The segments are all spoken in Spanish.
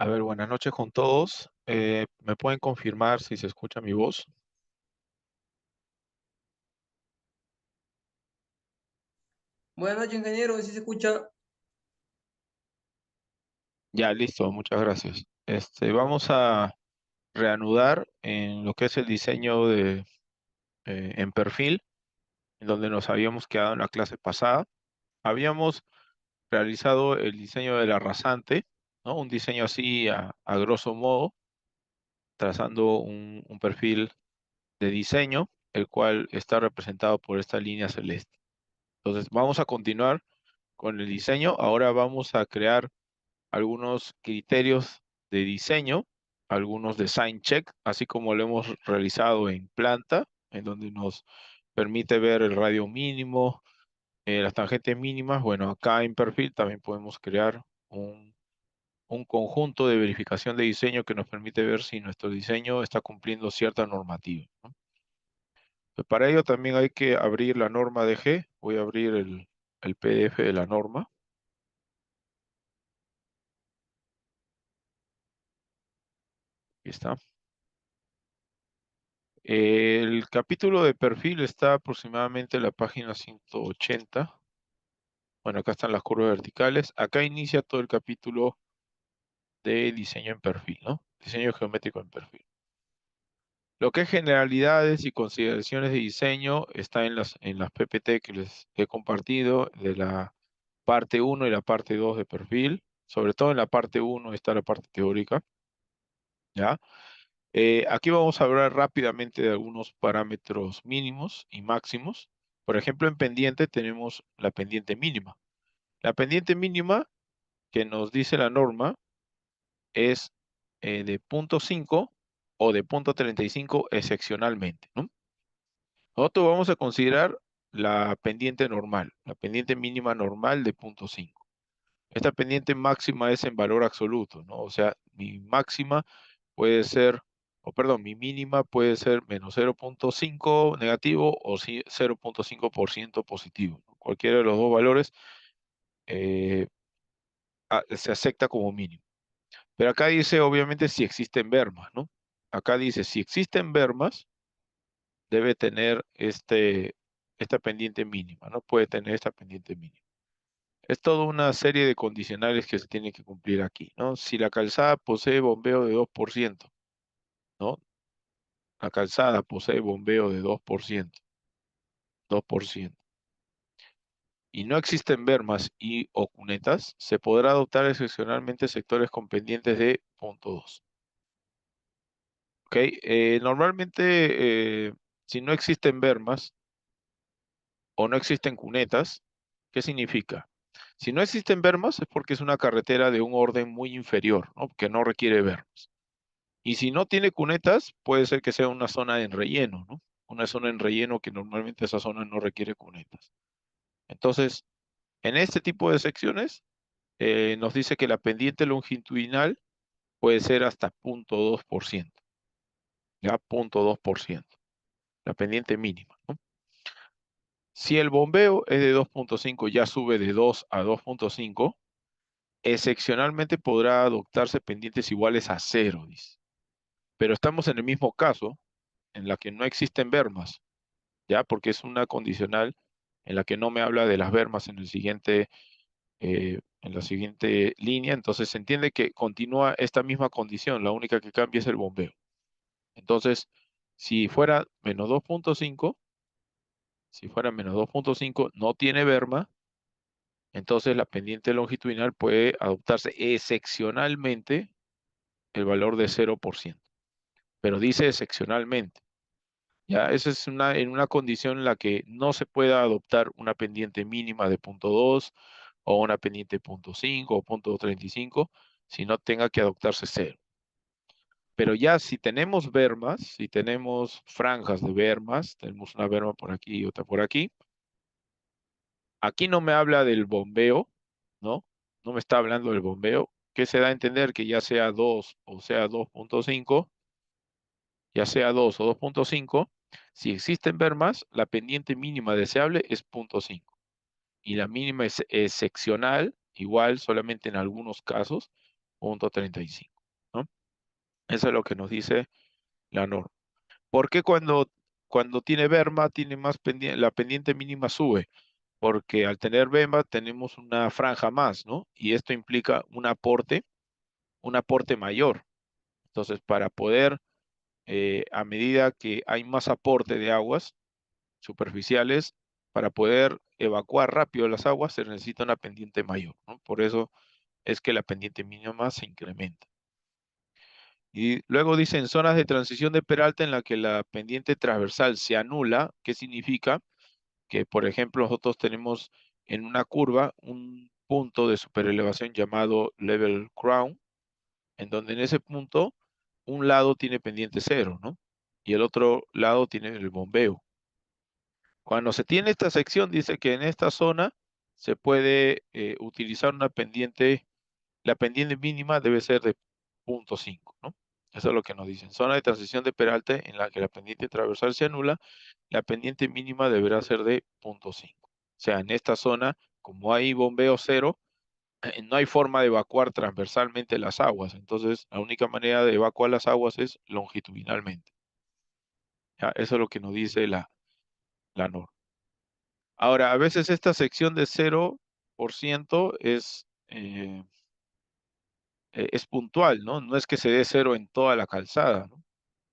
A ver, buenas noches con todos. ¿Me pueden confirmar si se escucha mi voz? Buenas noches, ingeniero. ¿Sí se escucha? Ya, listo, muchas gracias. Vamos a reanudar en lo que es el diseño en perfil, en donde nos habíamos quedado en la clase pasada. Habíamos realizado el diseño de la rasante, ¿no? Un diseño así a grosso modo, trazando un perfil de diseño, el cual está representado por esta línea celeste. Entonces, vamos a continuar con el diseño. Ahora vamos a crear algunos criterios de diseño, algunos design check, así como lo hemos realizado en planta, en donde nos permite ver el radio mínimo, las tangentes mínimas. Bueno, acá en perfil también podemos crear un conjunto de verificación de diseño que nos permite ver si nuestro diseño está cumpliendo cierta normativa, ¿no? Pues para ello también hay que abrir la norma DG. Voy a abrir el PDF de la norma. Aquí está. El capítulo de perfil está aproximadamente en la página 180. Bueno, acá están las curvas verticales. Acá inicia todo el capítulo de diseño en perfil, ¿no? Diseño geométrico en perfil. Lo que es generalidades y consideraciones de diseño está en las PPT que les he compartido, de la parte 1 y la parte 2 de perfil. Sobre todo en la parte 1 está la parte teórica, ¿ya? Aquí vamos a hablar rápidamente de algunos parámetros mínimos y máximos. Por ejemplo, en pendiente tenemos la pendiente mínima. La pendiente mínima que nos dice la norma es de 0.5 o de 0.35 excepcionalmente, ¿no? Nosotros vamos a considerar la pendiente normal, la pendiente mínima normal de 0.5. Esta pendiente máxima es en valor absoluto, ¿no? O sea, mi máxima puede ser, o perdón, mi mínima puede ser menos 0.5 negativo o 0.5% positivo, ¿no? Cualquiera de los dos valores eh, se acepta como mínimo. Pero acá dice, obviamente, si existen bermas, ¿no? Acá dice, si existen bermas, debe tener esta pendiente mínima, ¿no? Puede tener esta pendiente mínima. Es toda una serie de condicionales que se tienen que cumplir aquí, ¿no? Si la calzada posee bombeo de 2%, ¿no? La calzada posee bombeo de 2%, y no existen bermas y o cunetas, se podrá adoptar excepcionalmente sectores con pendientes de 0.2. ¿Ok? Normalmente, si no existen bermas o no existen cunetas, ¿qué significa? Si no existen bermas es porque es una carretera de un orden muy inferior, ¿no? Que no requiere bermas. Y si no tiene cunetas, puede ser que sea una zona en relleno, ¿no? Una zona en relleno que normalmente esa zona no requiere cunetas. Entonces, en este tipo de secciones, nos dice que la pendiente longitudinal puede ser hasta 0.2%, ya 0.2%, la pendiente mínima, ¿no? Si el bombeo es de 2.5, ya sube de 2 a 2.5, excepcionalmente podrá adoptarse pendientes iguales a 0, dice. Pero estamos en el mismo caso en la que no existen bermas, ¿ya? Porque es una condicional en la que no me habla de las bermas en la siguiente línea. Entonces se entiende que continúa esta misma condición, la única que cambia es el bombeo. Entonces, si fuera menos 2.5, no tiene berma, entonces la pendiente longitudinal puede adoptarse excepcionalmente el valor de 0%. Pero dice excepcionalmente. Ya, esa es en una condición en la que no se pueda adoptar una pendiente mínima de 0.2 o una pendiente de 0.5 o 0.35, sino tenga que adoptarse 0. Pero ya si tenemos bermas, si tenemos franjas de bermas, tenemos una berma por aquí y otra por aquí, aquí no me habla del bombeo, ¿no? No me está hablando del bombeo, que se da a entender que ya sea 2 o sea 2.5, ya sea 2 o 2.5, si existen bermas, la pendiente mínima deseable es 0.5 y la mínima es excepcional, igual solamente en algunos casos, 0.35, ¿no? Eso es lo que nos dice la norma. ¿Por qué cuando tiene berma, tiene más pendiente, la pendiente mínima sube? Porque al tener berma tenemos una franja más, ¿no? Y esto implica un aporte mayor. Entonces, para poder, a medida que hay más aporte de aguas superficiales, para poder evacuar rápido las aguas se necesita una pendiente mayor, ¿no? Por eso es que la pendiente mínima se incrementa. Y luego dice, en zonas de transición de Peralta en la que la pendiente transversal se anula, ¿qué significa? Que, por ejemplo, nosotros tenemos en una curva un punto de superelevación llamado level crown, en donde en ese punto un lado tiene pendiente cero, ¿no? Y el otro lado tiene el bombeo. Cuando se tiene esta sección, dice que en esta zona se puede utilizar una pendiente, la pendiente mínima debe ser de 0.5, ¿no? Eso es lo que nos dicen. Zona de transición de Peralta en la que la pendiente transversal se anula, la pendiente mínima deberá ser de 0.5. O sea, en esta zona, como hay bombeo cero, no hay forma de evacuar transversalmente las aguas. Entonces, la única manera de evacuar las aguas es longitudinalmente. ¿Ya? Eso es lo que nos dice la norma. Ahora, a veces esta sección de 0% es puntual, ¿no? No es que se dé cero en toda la calzada, ¿no?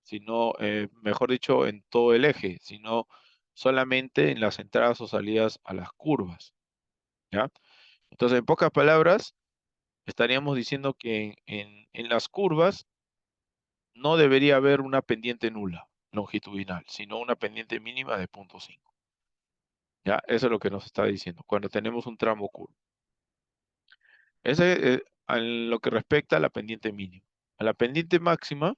Sino, mejor dicho, en todo el eje, sino solamente en las entradas o salidas a las curvas, ¿ya? Entonces, en pocas palabras, estaríamos diciendo que en las curvas no debería haber una pendiente nula longitudinal, sino una pendiente mínima de 0.5. ¿Ya? Eso es lo que nos está diciendo, cuando tenemos un tramo curvo. Ese es en lo que respecta a la pendiente mínima. A la pendiente máxima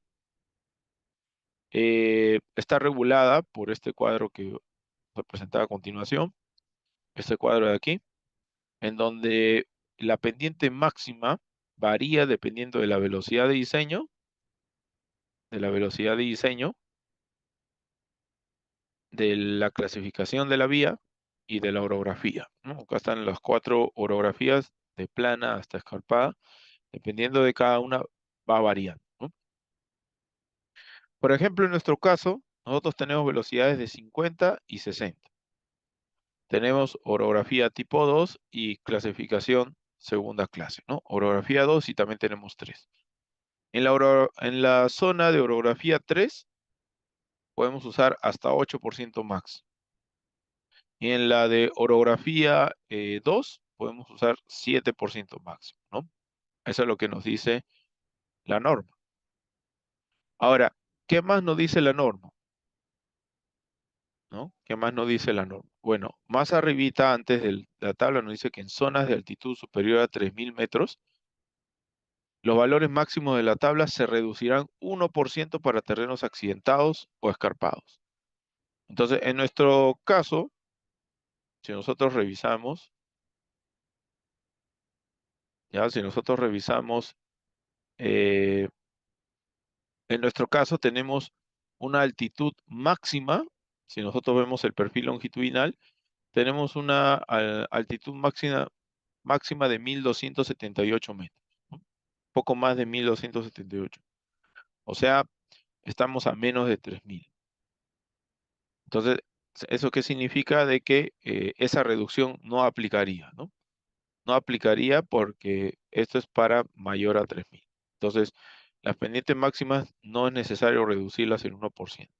está regulada por este cuadro que se presenta a continuación, este cuadro de aquí, en donde la pendiente máxima varía dependiendo de la velocidad de diseño, de la clasificación de la vía y de la orografía, ¿no? Acá están las 4 orografías, de plana hasta escarpada. Dependiendo de cada una, va variando, ¿no? Por ejemplo, en nuestro caso, nosotros tenemos velocidades de 50 y 60. Tenemos orografía tipo 2 y clasificación segunda clase, ¿no? Orografía 2 y también tenemos 3. En la zona de orografía 3 podemos usar hasta 8% max. Y en la de orografía 2 podemos usar 7% máximo, ¿no? Eso es lo que nos dice la norma. Ahora, ¿qué más nos dice la norma? ¿No? ¿Qué más nos dice la norma? Bueno, más arribita, antes de la tabla, nos dice que en zonas de altitud superior a 3.000 metros, los valores máximos de la tabla se reducirán 1% para terrenos accidentados o escarpados. Entonces, en nuestro caso, si nosotros revisamos, ya, si nosotros revisamos, eh, en nuestro caso tenemos una altitud máxima, si nosotros vemos el perfil longitudinal, tenemos una altitud máxima de 1.278 metros, ¿no? Poco más de 1.278. O sea, estamos a menos de 3.000. Entonces, ¿eso qué significa? De que esa reducción no aplicaría, ¿no? No aplicaría porque esto es para mayor a 3.000. Entonces, las pendientes máximas no es necesario reducirlas en 1%.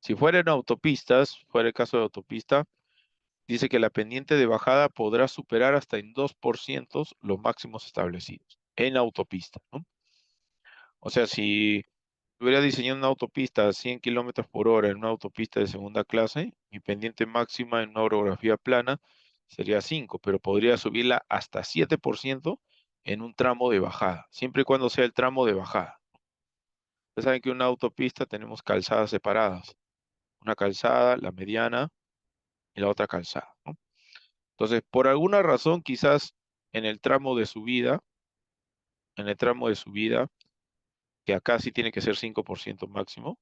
Si fueran autopistas, fuera el caso de autopista, dice que la pendiente de bajada podrá superar hasta en 2% los máximos establecidos en autopista, ¿no? O sea, si hubiera diseñado una autopista a 100 kilómetros por hora en una autopista de segunda clase, mi pendiente máxima en una orografía plana sería 5, pero podría subirla hasta 7% en un tramo de bajada, siempre y cuando sea el tramo de bajada. Ustedes saben que en una autopista tenemos calzadas separadas, una calzada, la mediana y la otra calzada, ¿no? Entonces, por alguna razón, quizás en el tramo de subida, en el tramo de subida, que acá sí tiene que ser 5% máximo,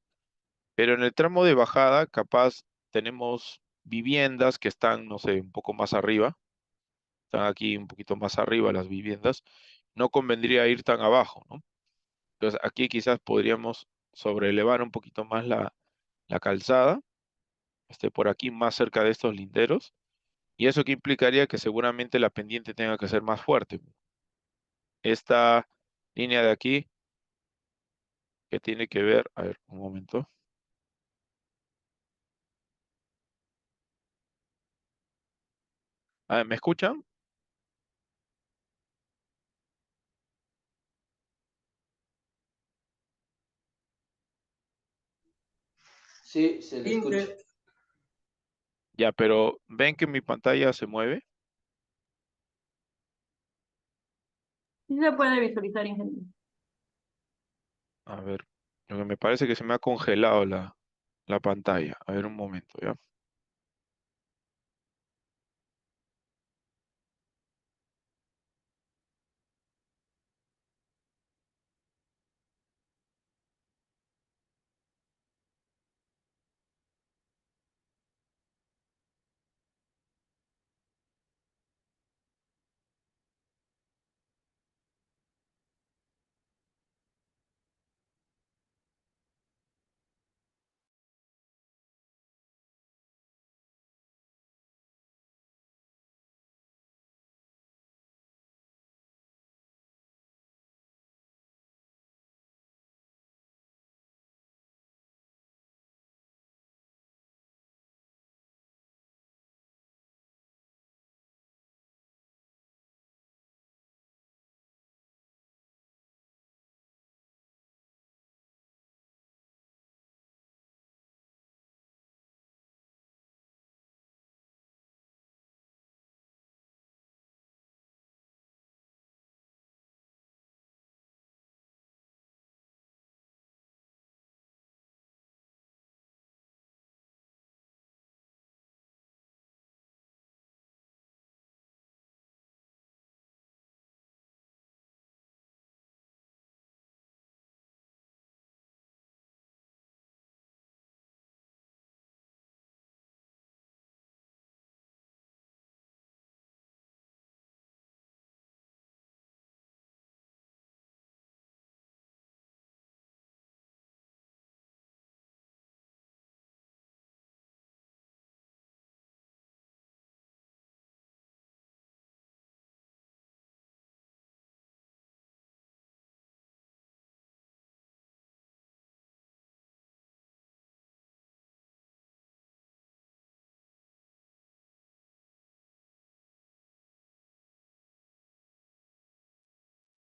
pero en el tramo de bajada, capaz tenemos viviendas que están, no sé, un poco más arriba, están aquí un poquito más arriba las viviendas, no convendría ir tan abajo, ¿no? Entonces aquí quizás podríamos sobrelevar un poquito más la calzada, por aquí más cerca de estos linderos, y eso que implicaría que seguramente la pendiente tenga que ser más fuerte. Esta línea de aquí, que tiene que ver, a ver, un momento. A ver, ¿me escuchan? Sí, se le escucha. Ya, pero ¿ven que mi pantalla se mueve? Sí se puede visualizar, ingeniero. A ver, lo que me parece que se me ha congelado la pantalla. A ver, un momento, ¿ya?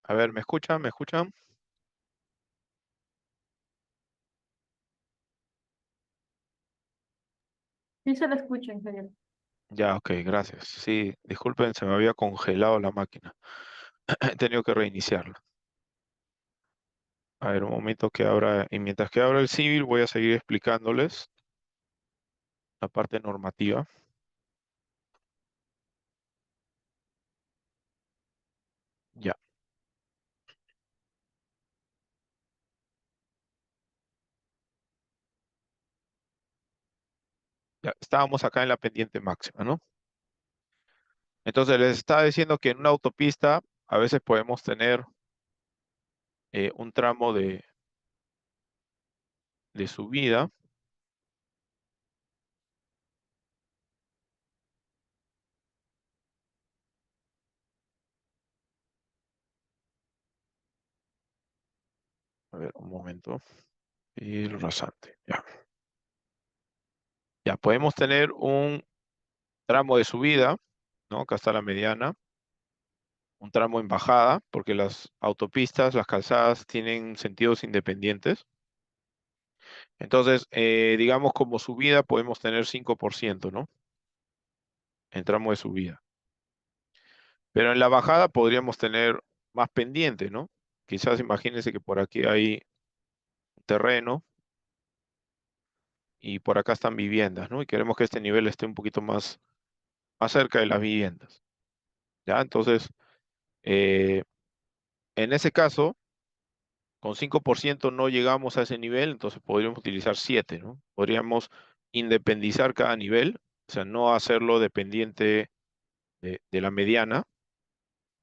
A ver, ¿me escuchan? ¿Me escuchan? Sí se le escucha, ingeniero. Ya, ok, gracias. Sí, disculpen, se me había congelado la máquina. He tenido que reiniciarla. A ver, un momento que abra, y mientras que abra el civil voy a seguir explicándoles la parte normativa. Ya, ya, estábamos acá en la pendiente máxima, ¿no? Entonces les estaba diciendo que en una autopista a veces podemos tener un tramo de subida. A ver, un momento. Y el rasante, ya. Ya, podemos tener un tramo de subida, ¿no? Acá está la mediana. Un tramo en bajada, porque las autopistas, las calzadas tienen sentidos independientes. Entonces, digamos como subida podemos tener 5%, ¿no? En tramo de subida. Pero en la bajada podríamos tener más pendiente, ¿no? Quizás imagínense que por aquí hay terreno y por acá están viviendas, ¿no? Y queremos que este nivel esté un poquito más cerca de las viviendas. ¿Ya? Entonces, eh, en ese caso, con 5% no llegamos a ese nivel, entonces podríamos utilizar 7, ¿no? Podríamos independizar cada nivel, o sea, no hacerlo dependiente de la mediana,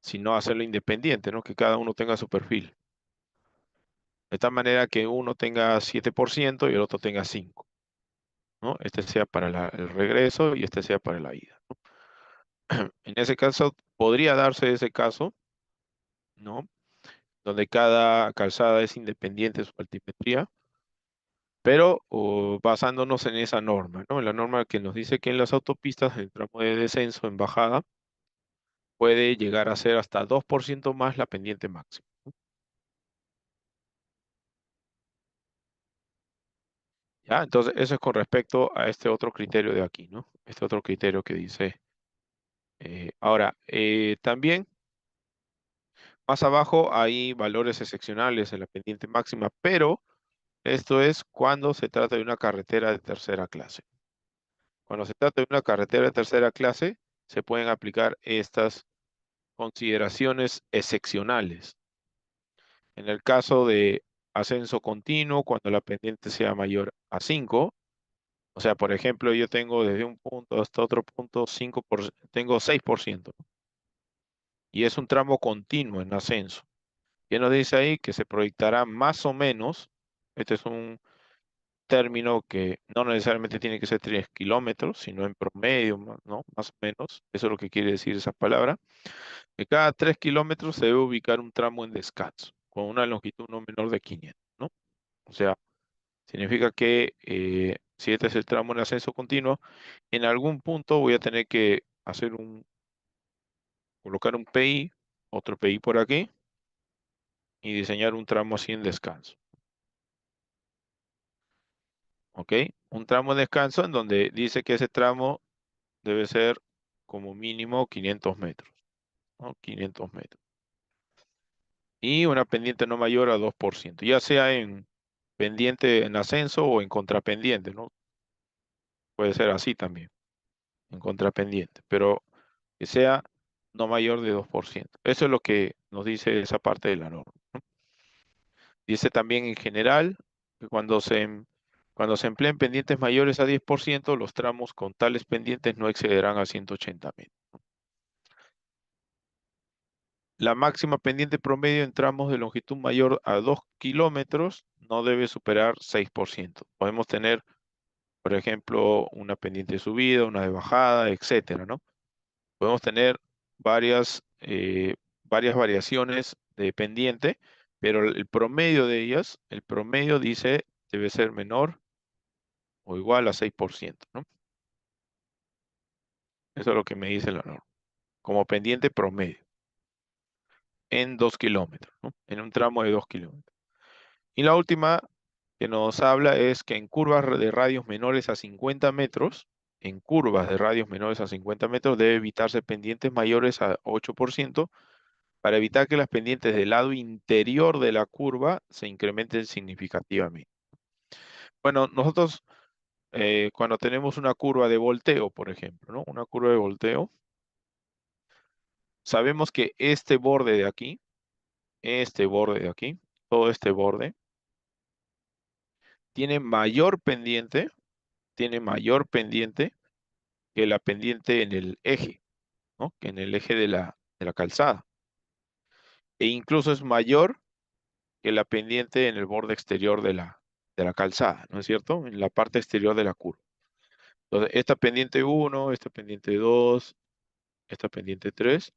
sino hacerlo independiente, ¿no? Que cada uno tenga su perfil. De tal manera que uno tenga 7% y el otro tenga 5%, ¿no? Este sea para el regreso y este sea para la ida, ¿no? En ese caso, podría darse ese caso, ¿no? Donde cada calzada es independiente de su altimetría, pero basándonos en esa norma, ¿no? En la norma que nos dice que en las autopistas el tramo de descenso en bajada puede llegar a ser hasta 2% más la pendiente máxima. ¿Ya? Entonces, eso es con respecto a este otro criterio de aquí, ¿no? Este otro criterio que dice. Ahora, también más abajo hay valores excepcionales en la pendiente máxima, pero esto es cuando se trata de una carretera de tercera clase. Cuando se trata de una carretera de tercera clase, se pueden aplicar estas consideraciones excepcionales. En el caso de ascenso continuo, cuando la pendiente sea mayor a 5, o sea, por ejemplo, yo tengo desde un punto hasta otro punto tengo 6%, ¿no? Y es un tramo continuo en ascenso. ¿Qué nos dice ahí? Que se proyectará más o menos, este es un término que no necesariamente tiene que ser 3 kilómetros, sino en promedio, ¿no? Más o menos, eso es lo que quiere decir esa palabra, que cada 3 kilómetros se debe ubicar un tramo en descanso, con una longitud no menor de 500, ¿no? O sea, significa que si este es el tramo en ascenso continuo, en algún punto voy a tener que colocar un PI, otro PI por aquí, y diseñar un tramo así en descanso. ¿Ok? Un tramo de descanso en donde dice que ese tramo debe ser como mínimo 500 metros, ¿no? 500 metros. Y una pendiente no mayor a 2%, ya sea en pendiente en ascenso o en contrapendiente, ¿no? Puede ser así también, en contrapendiente, pero que sea no mayor de 2%. Eso es lo que nos dice esa parte de la norma, ¿no? Dice también en general que cuando se empleen pendientes mayores a 10%, los tramos con tales pendientes no excederán a 180 metros. La máxima pendiente promedio en tramos de longitud mayor a 2 kilómetros no debe superar 6%. Podemos tener, por ejemplo, una pendiente de subida, una de bajada, etcétera, ¿no? Podemos tener varias variaciones de pendiente, pero el promedio de ellas, el promedio dice debe ser menor o igual a 6%, ¿no? Eso es lo que me dice la norma, como pendiente promedio en 2 kilómetros, ¿no? En un tramo de 2 kilómetros. Y la última que nos habla es que en curvas de radios menores a 50 metros, en curvas de radios menores a 50 metros, debe evitarse pendientes mayores a 8% para evitar que las pendientes del lado interior de la curva se incrementen significativamente. Bueno, nosotros cuando tenemos una curva de volteo, por ejemplo, ¿no? Una curva de volteo, sabemos que este borde de aquí, todo este borde, tiene mayor pendiente que la pendiente en el eje, ¿no? Que en el eje de la calzada. E incluso es mayor que la pendiente en el borde exterior de la calzada, ¿no es cierto? En la parte exterior de la curva. Entonces, esta pendiente 1, esta pendiente 2, esta pendiente 3,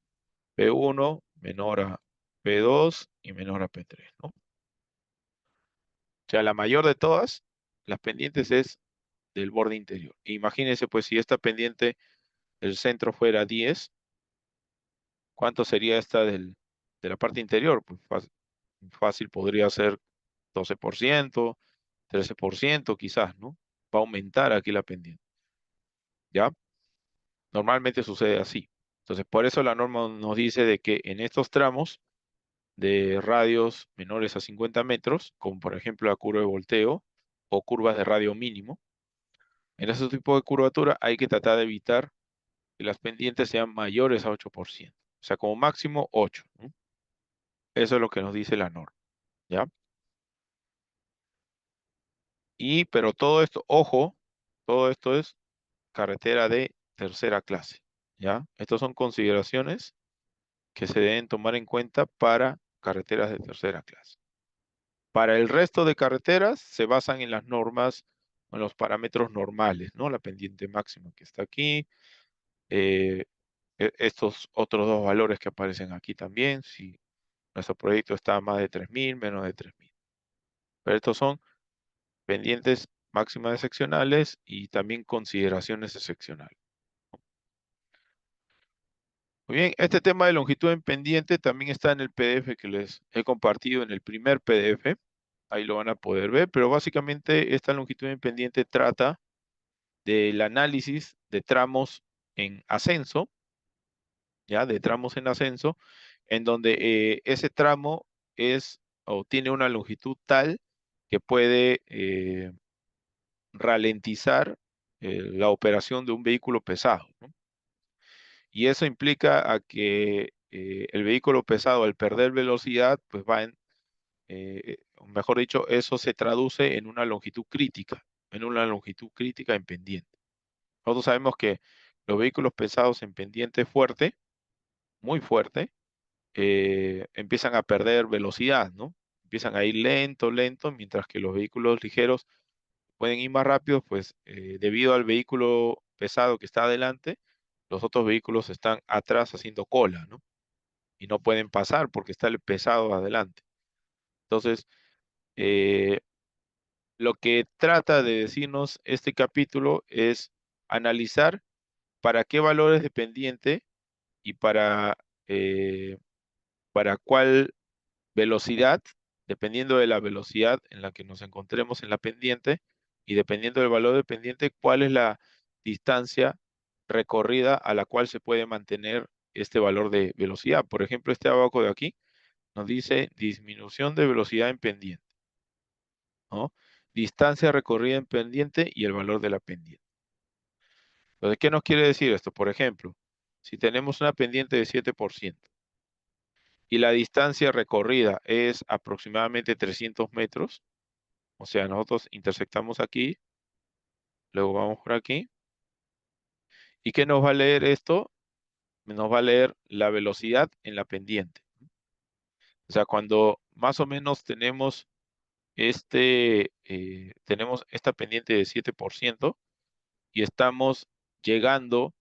P1 menor a P2 y menor a P3, ¿no? O sea, la mayor de todas las pendientes es del borde interior. Imagínense, pues, si esta pendiente del centro fuera 10, ¿cuánto sería esta de la parte interior? Pues fácil podría ser 12%, 13% quizás, ¿no? Va a aumentar aquí la pendiente, ¿ya? Normalmente sucede así. Entonces, por eso la norma nos dice de que en estos tramos de radios menores a 50 metros, como por ejemplo la curva de volteo o curvas de radio mínimo, en ese tipo de curvatura hay que tratar de evitar que las pendientes sean mayores a 8%. O sea, como máximo 8, ¿no? Eso es lo que nos dice la norma, ¿ya? Pero todo esto, ojo, todo esto es carretera de tercera clase, ¿ya? Estas son consideraciones que se deben tomar en cuenta para carreteras de tercera clase. Para el resto de carreteras se basan en las normas, en los parámetros normales, ¿no? La pendiente máxima que está aquí, estos otros dos valores que aparecen aquí también, si nuestro proyecto está a más de 3.000, menos de 3.000. Pero estos son pendientes máximas excepcionales y también consideraciones excepcionales. Muy bien, este tema de longitud en pendiente también está en el PDF que les he compartido en el primer PDF. Ahí lo van a poder ver, pero básicamente esta longitud en pendiente trata del análisis de tramos en ascenso, ya, de tramos en ascenso, en donde ese tramo es o tiene una longitud tal que puede ralentizar la operación de un vehículo pesado, ¿no? Y eso implica a que el vehículo pesado, al perder velocidad, pues mejor dicho, eso se traduce en una longitud crítica, en pendiente. Nosotros sabemos que los vehículos pesados en pendiente fuerte, muy fuerte, empiezan a perder velocidad, ¿no? Empiezan a ir lento, lento, mientras que los vehículos ligeros pueden ir más rápido, pues debido al vehículo pesado que está adelante, los otros vehículos están atrás haciendo cola, ¿no? Y no pueden pasar porque está el pesado adelante. Entonces, eh, lo que trata de decirnos este capítulo es analizar para qué valores de pendiente y para cuál velocidad, dependiendo de la velocidad en la que nos encontremos en la pendiente y dependiendo del valor de pendiente, cuál es la distancia recorrida a la cual se puede mantener este valor de velocidad. Por ejemplo, este abajo de aquí nos dice disminución de velocidad en pendiente, ¿no? Distancia recorrida en pendiente y el valor de la pendiente. Entonces, ¿qué nos quiere decir esto? Por ejemplo, si tenemos una pendiente de 7% y la distancia recorrida es aproximadamente 300 metros, o sea, nosotros intersectamos aquí, luego vamos por aquí. ¿Y qué nos va a leer esto? Nos va a leer la velocidad en la pendiente. O sea, cuando más o menos tenemos tenemos esta pendiente de 7% y estamos llegando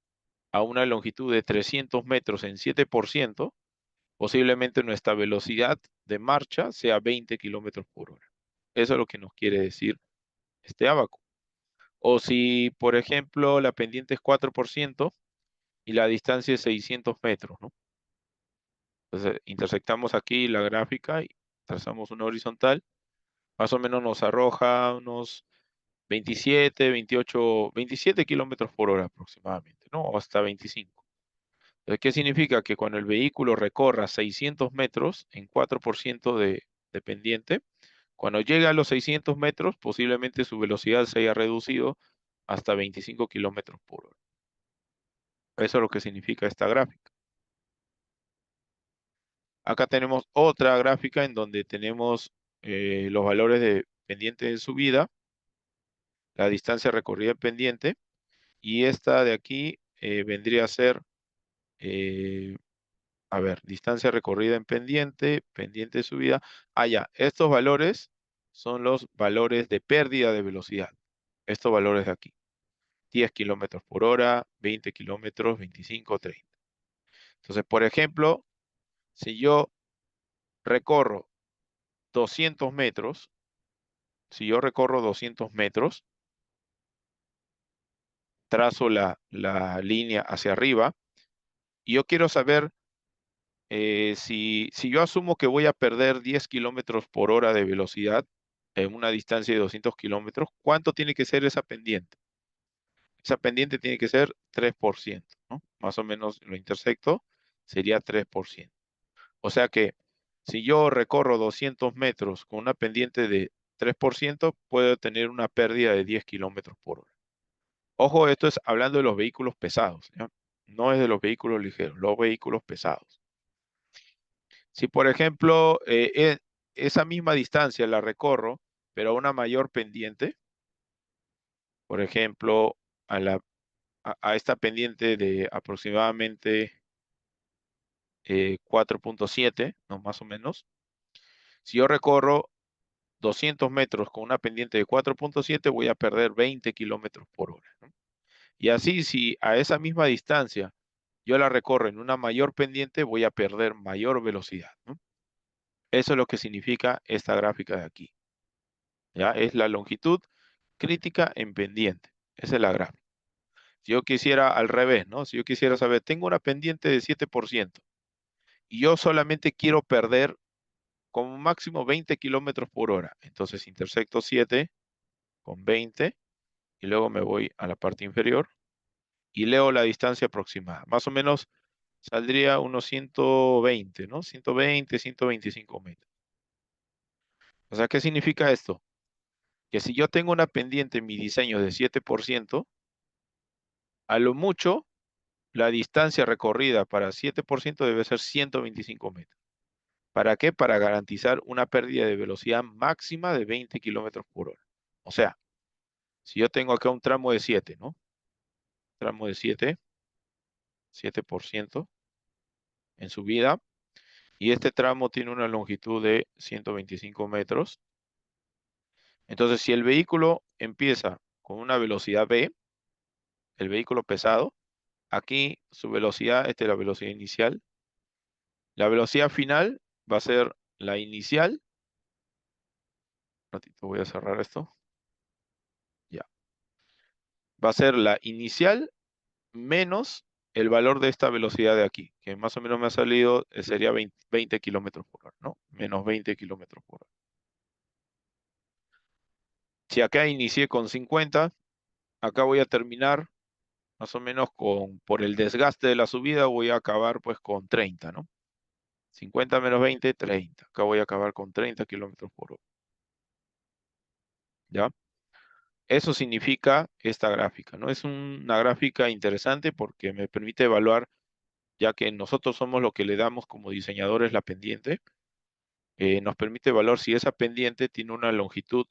a una longitud de 300 metros en 7%, posiblemente nuestra velocidad de marcha sea 20 kilómetros por hora. Eso es lo que nos quiere decir este abaco. O si, por ejemplo, la pendiente es 4% y la distancia es 600 metros, ¿no? Entonces, intersectamos aquí la gráfica y trazamos una horizontal. Más o menos nos arroja unos 27, 28, 27 kilómetros por hora aproximadamente, ¿no? O hasta 25. Entonces, ¿qué significa? Que cuando el vehículo recorra 600 metros en 4% de pendiente, cuando llega a los 600 metros, posiblemente su velocidad se haya reducido hasta 25 kilómetros por hora. Eso es lo que significa esta gráfica. Acá tenemos otra gráfica en donde tenemos los valores de pendiente de subida, la distancia recorrida en pendiente, y esta de aquí vendría a ser, a ver, distancia recorrida en pendiente, pendiente de subida. Ya, estos valores son los valores de pérdida de velocidad. Estos valores de aquí. 10 kilómetros por hora, 20 kilómetros, 25, 30. Entonces, por ejemplo, si yo recorro 200 metros, si yo recorro 200 metros, trazo la línea hacia arriba y yo quiero saber si yo asumo que voy a perder 10 kilómetros por hora de velocidad en una distancia de 200 kilómetros, ¿cuánto tiene que ser esa pendiente? Esa pendiente tiene que ser 3%, ¿no? Más o menos lo intersecto, sería 3%. O sea que si yo recorro 200 metros con una pendiente de 3%, puedo tener una pérdida de 10 kilómetros por hora. Ojo, esto es hablando de los vehículos pesados, ¿ya? No es de los vehículos ligeros, los vehículos pesados. Si, por ejemplo, esa misma distancia la recorro, pero a una mayor pendiente, por ejemplo, a esta pendiente de aproximadamente 4.7, ¿no? Más o menos. Si yo recorro 200 metros con una pendiente de 4.7, voy a perder 20 kilómetros por hora, ¿no? Y así, si a esa misma distancia yo la recorro en una mayor pendiente, voy a perder mayor velocidad, ¿no? Eso es lo que significa esta gráfica de aquí. ¿Ya? Es la longitud crítica en pendiente. Esa es la gráfica. Si yo quisiera al revés, ¿no? Si yo quisiera saber, tengo una pendiente de 7% y yo solamente quiero perder como máximo 20 kilómetros por hora. Entonces intersecto 7 con 20 y luego me voy a la parte inferior y leo la distancia aproximada. Más o menos saldría unos 120, ¿no? 120, 125 metros. O sea, ¿qué significa esto? Que si yo tengo una pendiente en mi diseño de 7%, a lo mucho la distancia recorrida para 7% debe ser 125 metros. ¿Para qué? Para garantizar una pérdida de velocidad máxima de 20 kilómetros por hora. O sea, si yo tengo acá un tramo de 7, ¿no? Tramo de 7% en subida, y este tramo tiene una longitud de 125 metros. Entonces, si el vehículo empieza con una velocidad B, el vehículo pesado, aquí su velocidad, esta es la velocidad inicial. La velocidad final va a ser la inicial. Un ratito, voy a cerrar esto. Ya. Va a ser la inicial menos el valor de esta velocidad de aquí, que más o menos me ha salido, sería 20 kilómetros por hora, ¿no? Menos 20 kilómetros por hora. Si acá inicié con 50, acá voy a terminar más o menos por el desgaste de la subida, voy a acabar pues con 30, ¿no? 50 menos 20, 30. Acá voy a acabar con 30 kilómetros por hora. ¿Ya? Eso significa esta gráfica, ¿no? Es una gráfica interesante porque me permite evaluar, ya que nosotros somos lo que le damos como diseñadores la pendiente, nos permite evaluar si esa pendiente tiene una longitud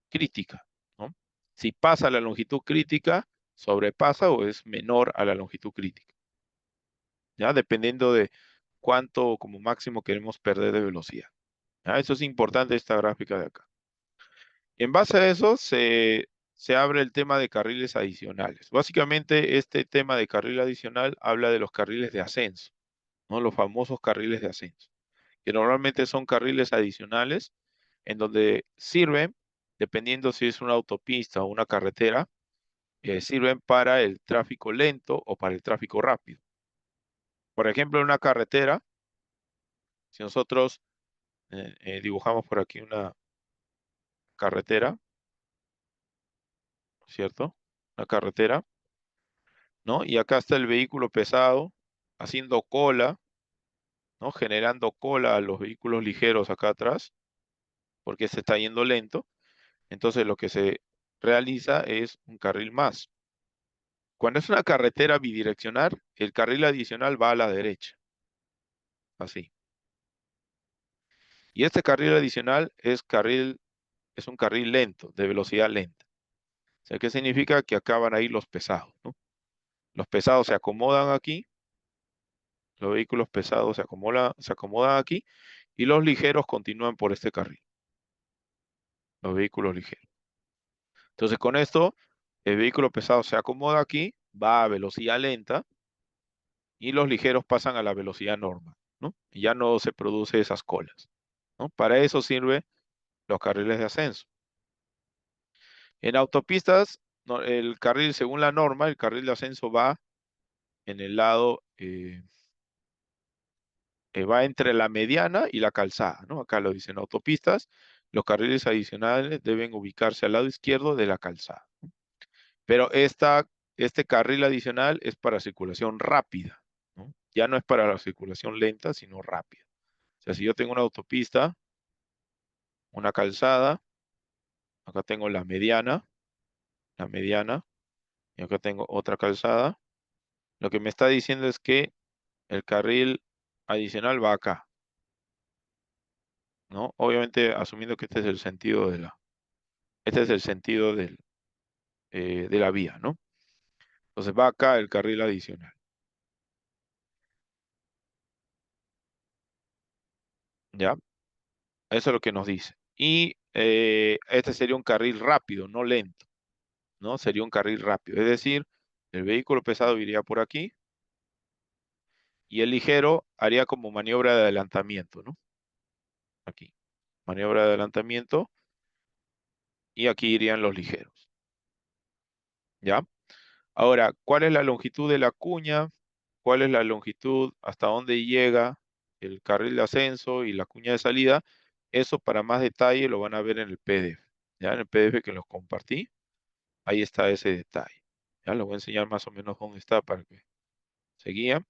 crítica, ¿no? Si pasa la longitud crítica, sobrepasa o es menor a la longitud crítica, ¿ya? Dependiendo de cuánto como máximo queremos perder de velocidad. ¿Ya? Eso es importante esta gráfica de acá. En base a eso se abre el tema de carriles adicionales. Básicamente este tema de carril adicional habla de los carriles de ascenso, ¿no? Los famosos carriles de ascenso, que normalmente son carriles adicionales en donde sirven, dependiendo si es una autopista o una carretera, sirven para el tráfico lento o para el tráfico rápido. Por ejemplo, en una carretera, si nosotros dibujamos por aquí una carretera, ¿cierto? Una carretera, ¿no? Y acá está el vehículo pesado haciendo cola, ¿no? Generando cola a los vehículos ligeros acá atrás, porque se está yendo lento. Entonces lo que se realiza es un carril más. Cuando es una carretera bidireccional, el carril adicional va a la derecha, así. Y este carril adicional es un carril lento, de velocidad lenta. O sea, ¿qué significa? Que acá van a ir los pesados, ¿no? Los pesados se acomodan aquí, los vehículos pesados se acomodan aquí, y los ligeros continúan por este carril, los vehículos ligeros. Entonces, con esto, el vehículo pesado se acomoda aquí, va a velocidad lenta, y los ligeros pasan a la velocidad normal, ¿no? Y ya no se produce esas colas, ¿no? Para eso sirven los carriles de ascenso. En autopistas, el carril, según la norma, el carril de ascenso va en el lado, va entre la mediana y la calzada, ¿no? Acá lo dicen autopistas, los carriles adicionales deben ubicarse al lado izquierdo de la calzada, ¿no? Pero este carril adicional es para circulación rápida, ¿no? Ya no es para la circulación lenta, sino rápida. O sea, si yo tengo una autopista, una calzada, acá tengo la mediana, y acá tengo otra calzada, lo que me está diciendo es que el carril adicional va acá, ¿no? Obviamente asumiendo que este es el sentido de la vía, ¿no? Entonces va acá el carril adicional. ¿Ya? Eso es lo que nos dice. Y este sería un carril rápido, no lento, ¿no? Sería un carril rápido. Es decir, el vehículo pesado iría por aquí y el ligero haría como maniobra de adelantamiento, ¿no? Aquí, maniobra de adelantamiento y aquí irían los ligeros, ¿ya? Ahora, ¿cuál es la longitud de la cuña? ¿Cuál es la longitud? ¿Hasta dónde llega el carril de ascenso y la cuña de salida? Eso para más detalle lo van a ver en el PDF, ¿ya? En el PDF que los compartí, ahí está ese detalle. Ya les voy a enseñar más o menos dónde está para que se guíen.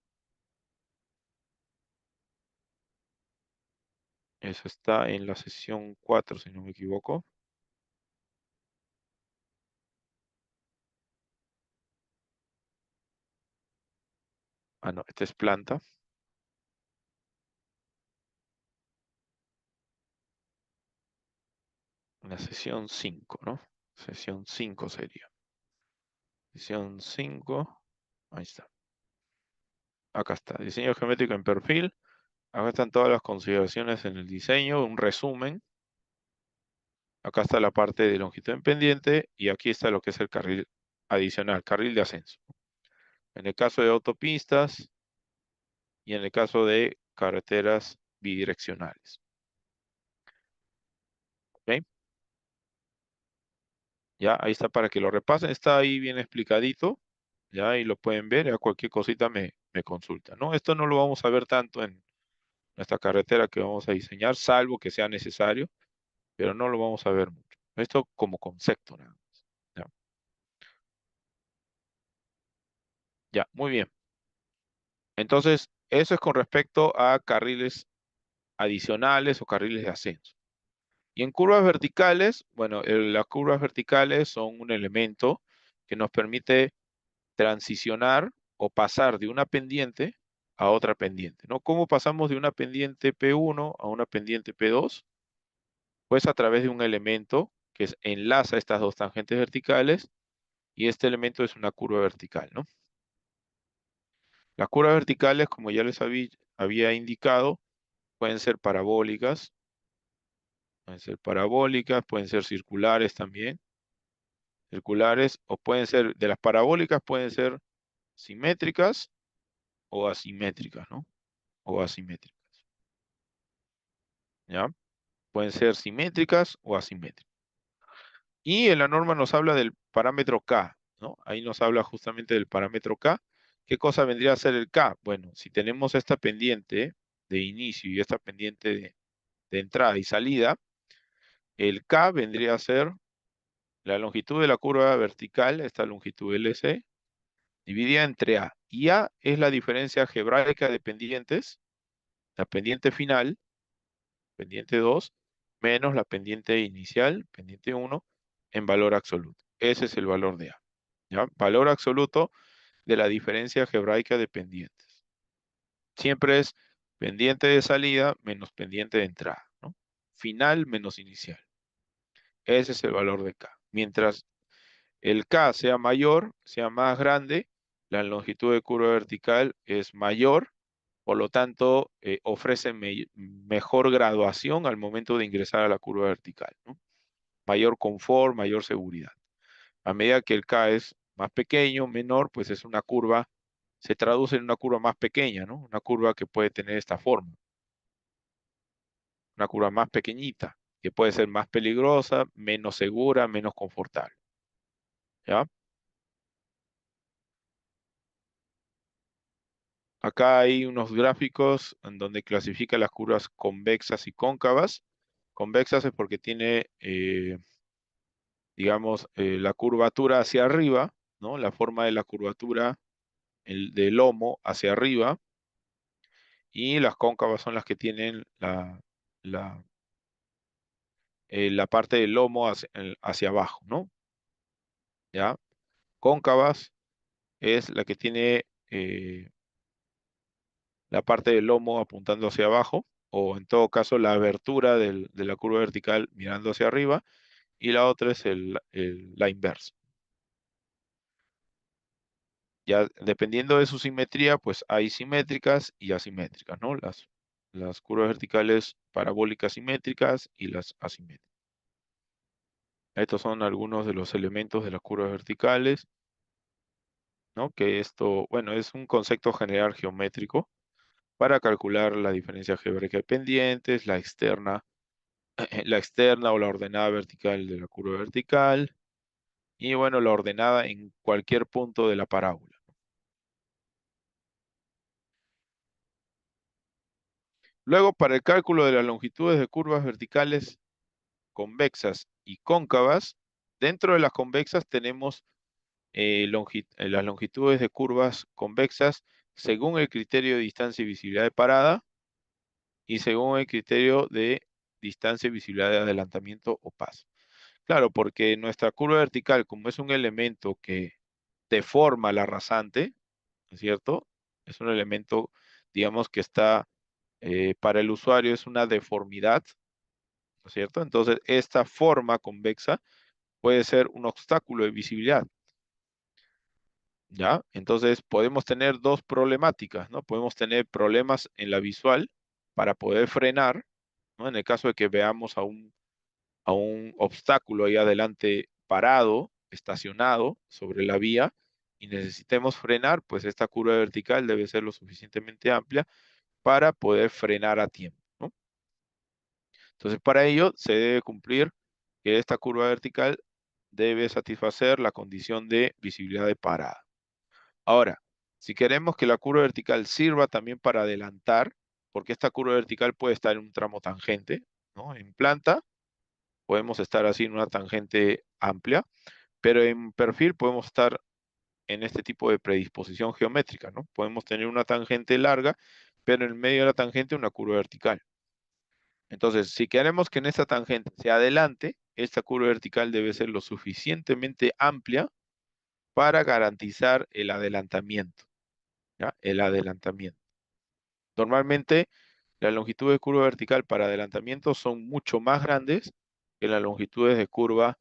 Eso está en la sesión 4, si no me equivoco. Ah, no, esta es planta. La sesión 5, ¿no? Sesión 5 sería. Sesión 5. Ahí está. Acá está. Diseño geométrico en perfil. Acá están todas las consideraciones en el diseño, un resumen. Acá está la parte de longitud en pendiente y aquí está lo que es el carril adicional, carril de ascenso. En el caso de autopistas y en el caso de carreteras bidireccionales. ¿Ok? Ya, ahí está para que lo repasen. Está ahí bien explicadito. Ya, ahí lo pueden ver. Ya cualquier cosita me consulta, ¿no? Esto no lo vamos a ver tanto en nuestra carretera que vamos a diseñar, salvo que sea necesario, pero no lo vamos a ver mucho. Esto como concepto nada más. Ya, ya, muy bien. Entonces, eso es con respecto a carriles adicionales o carriles de ascenso. Y en curvas verticales, bueno, las curvas verticales son un elemento que nos permite transicionar o pasar de una pendiente a otra pendiente, ¿no? ¿Cómo pasamos de una pendiente P1 a una pendiente P2? Pues a través de un elemento que enlaza estas dos tangentes verticales y este elemento es una curva vertical, ¿no? Las curvas verticales, como ya les había indicado, pueden ser parabólicas, pueden ser circulares también, circulares, o pueden ser, de las parabólicas pueden ser simétricas o asimétricas, ¿no? O asimétricas, ¿ya? Pueden ser simétricas o asimétricas. Y en la norma nos habla del parámetro K, ¿no? Ahí nos habla justamente del parámetro K. ¿Qué cosa vendría a ser el K? Bueno, si tenemos esta pendiente de inicio y esta pendiente de entrada y salida, el K vendría a ser la longitud de la curva vertical, esta longitud LC, dividida entre A. Y A es la diferencia algebraica de pendientes, la pendiente final, pendiente 2, menos la pendiente inicial, pendiente 1, en valor absoluto. Ese es el valor de A. ¿Ya? Valor absoluto de la diferencia algebraica de pendientes. Siempre es pendiente de salida menos pendiente de entrada, ¿no? Final menos inicial. Ese es el valor de K. Mientras el K sea mayor, sea más grande, la longitud de curva vertical es mayor, por lo tanto, ofrece mejor graduación al momento de ingresar a la curva vertical, ¿no? Mayor confort, mayor seguridad. A medida que el K es más pequeño, menor, pues es una curva, se traduce en una curva más pequeña, ¿no? Una curva que puede tener esta forma. Una curva más pequeñita, que puede ser más peligrosa, menos segura, menos confortable. ¿Ya? Acá hay unos gráficos en donde clasifica las curvas convexas y cóncavas. Convexas es porque tiene, digamos, la curvatura hacia arriba, ¿no? La forma de la curvatura del lomo hacia arriba. Y las cóncavas son las que tienen la, la parte del lomo hacia abajo, ¿no? ¿Ya? Cóncavas es la que tiene la parte del lomo apuntando hacia abajo, o en todo caso la abertura de la curva vertical mirando hacia arriba, y la otra es la inversa. Ya dependiendo de su simetría, pues hay simétricas y asimétricas, ¿no? las curvas verticales parabólicas simétricas y las asimétricas. Estos son algunos de los elementos de las curvas verticales, ¿no? Que esto, bueno, es un concepto general geométrico para calcular la diferencia algebraica de pendientes, la externa o la ordenada vertical de la curva vertical, y bueno, la ordenada en cualquier punto de la parábola. Luego, para el cálculo de las longitudes de curvas verticales convexas y cóncavas, dentro de las convexas tenemos las longitudes de curvas convexas según el criterio de distancia y visibilidad de parada y según el criterio de distancia y visibilidad de adelantamiento o paso. Claro, porque nuestra curva vertical, como es un elemento que deforma la rasante, ¿no es cierto? Es un elemento, digamos, que está, para el usuario es una deformidad, ¿no es cierto? Entonces, esta forma convexa puede ser un obstáculo de visibilidad, ¿ya? Entonces, podemos tener dos problemáticas, ¿no? Podemos tener problemas en la visual para poder frenar, ¿no? En el caso de que veamos a un obstáculo ahí adelante parado, estacionado sobre la vía, y necesitemos frenar, pues esta curva vertical debe ser lo suficientemente amplia para poder frenar a tiempo, ¿no? Entonces, para ello se debe cumplir que esta curva vertical debe satisfacer la condición de visibilidad de parada. Ahora, si queremos que la curva vertical sirva también para adelantar, porque esta curva vertical puede estar en un tramo tangente, ¿no? En planta podemos estar así en una tangente amplia, pero en perfil podemos estar en este tipo de predisposición geométrica, ¿no? Podemos tener una tangente larga, pero en medio de la tangente una curva vertical. Entonces, si queremos que en esta tangente se adelante, esta curva vertical debe ser lo suficientemente amplia para garantizar el adelantamiento, ¿ya? El adelantamiento. Normalmente, las longitudes de curva vertical para adelantamiento son mucho más grandes que las longitudes de curva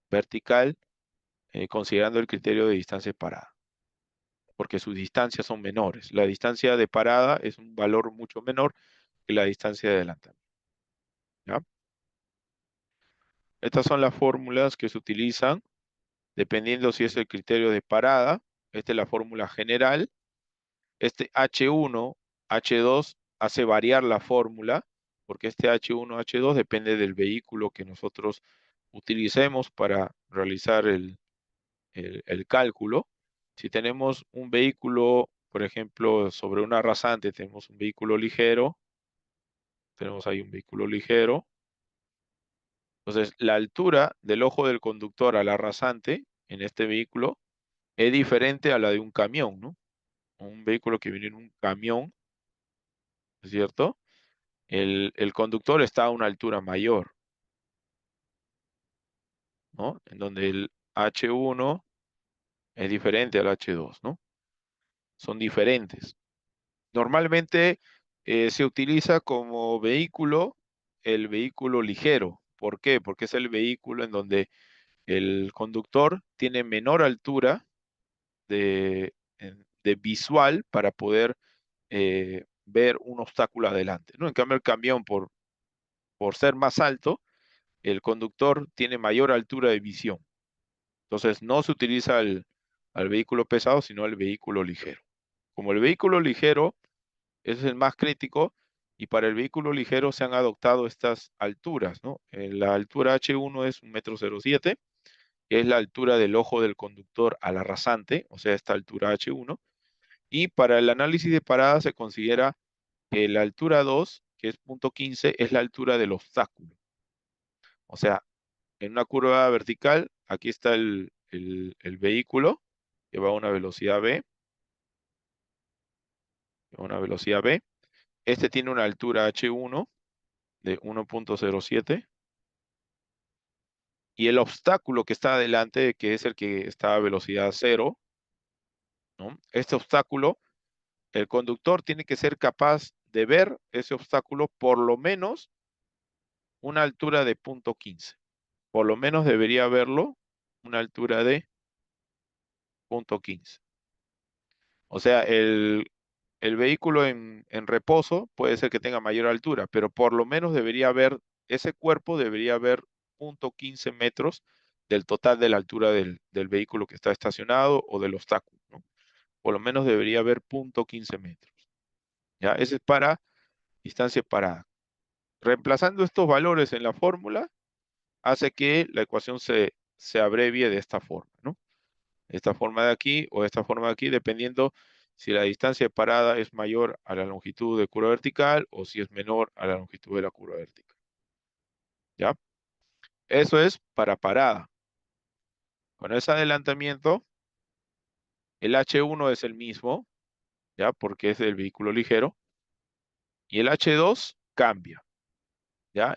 vertical, considerando el criterio de distancia de parada, porque sus distancias son menores. La distancia de parada es un valor mucho menor que la distancia de adelantamiento, ¿ya? Estas son las fórmulas que se utilizan dependiendo si es el criterio de parada. Esta es la fórmula general. Este H1, H2 hace variar la fórmula, porque este H1, H2 depende del vehículo que nosotros utilicemos para realizar el cálculo. Si tenemos un vehículo, por ejemplo, sobre una rasante, tenemos un vehículo ligero, tenemos ahí un vehículo ligero. Entonces, la altura del ojo del conductor a la rasante en este vehículo es diferente a la de un camión, ¿no? Un vehículo que viene en un camión, ¿es cierto? El conductor está a una altura mayor, ¿no? En donde el H1 es diferente al H2, ¿no? Son diferentes. Normalmente se utiliza como vehículo el vehículo ligero. ¿Por qué? Porque es el vehículo en donde el conductor tiene menor altura de visual para poder ver un obstáculo adelante, ¿no? En cambio, el camión, por ser más alto, el conductor tiene mayor altura de visión. Entonces, no se utiliza al vehículo pesado, sino al vehículo ligero. Como el vehículo ligero ese es el más crítico, y para el vehículo ligero se han adoptado estas alturas, ¿no? La altura H1 es 1,07 m, que es la altura del ojo del conductor a la rasante, o sea, esta altura H1. Y para el análisis de parada se considera que la altura 2, que es 0,15, es la altura del obstáculo. O sea, en una curva vertical, aquí está el vehículo, que va a una velocidad V, Este tiene una altura H1 de 1,07, y el obstáculo que está adelante, que es el que está a velocidad 0, ¿no? Este obstáculo, el conductor tiene que ser capaz de ver ese obstáculo por lo menos una altura de 0,15. Por lo menos debería verlo una altura de 0,15. O sea, el vehículo en reposo puede ser que tenga mayor altura, pero por lo menos debería haber, ese cuerpo debería haber 0.15 metros del total de la altura del vehículo que está estacionado o del obstáculo, ¿no? Por lo menos debería haber 0.15 metros. ¿Ya? Ese es para distancia parada. Reemplazando estos valores en la fórmula, hace que la ecuación se abrevie de esta forma, ¿no? Esta forma de aquí o esta forma de aquí, dependiendo si la distancia de parada es mayor a la longitud de curva vertical o si es menor a la longitud de la curva vertical. ¿Ya? Eso es para parada. Con ese adelantamiento, el H1 es el mismo, ¿ya? Porque es del vehículo ligero. Y el H2 cambia, ¿ya?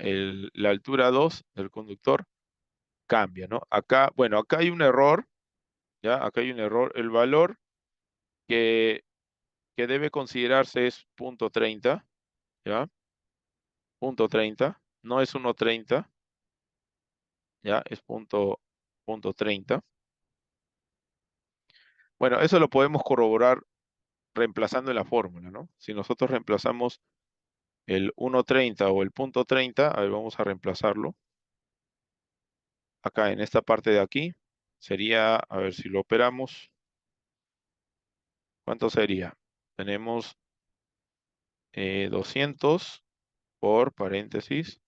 La altura 2 del conductor cambia, ¿no? Acá, bueno, acá hay un error, ¿ya? Acá hay un error. El valor que debe considerarse es 0.30, ¿ya? 0.30, no es 1.30, ¿ya? Es 0.30. Bueno, eso lo podemos corroborar reemplazando en la fórmula, ¿no? Si nosotros reemplazamos el 1.30 o el 0.30, a ver, vamos a reemplazarlo. Acá en esta parte de aquí sería, a ver si lo operamos, ¿cuánto sería? Tenemos 200 por paréntesis,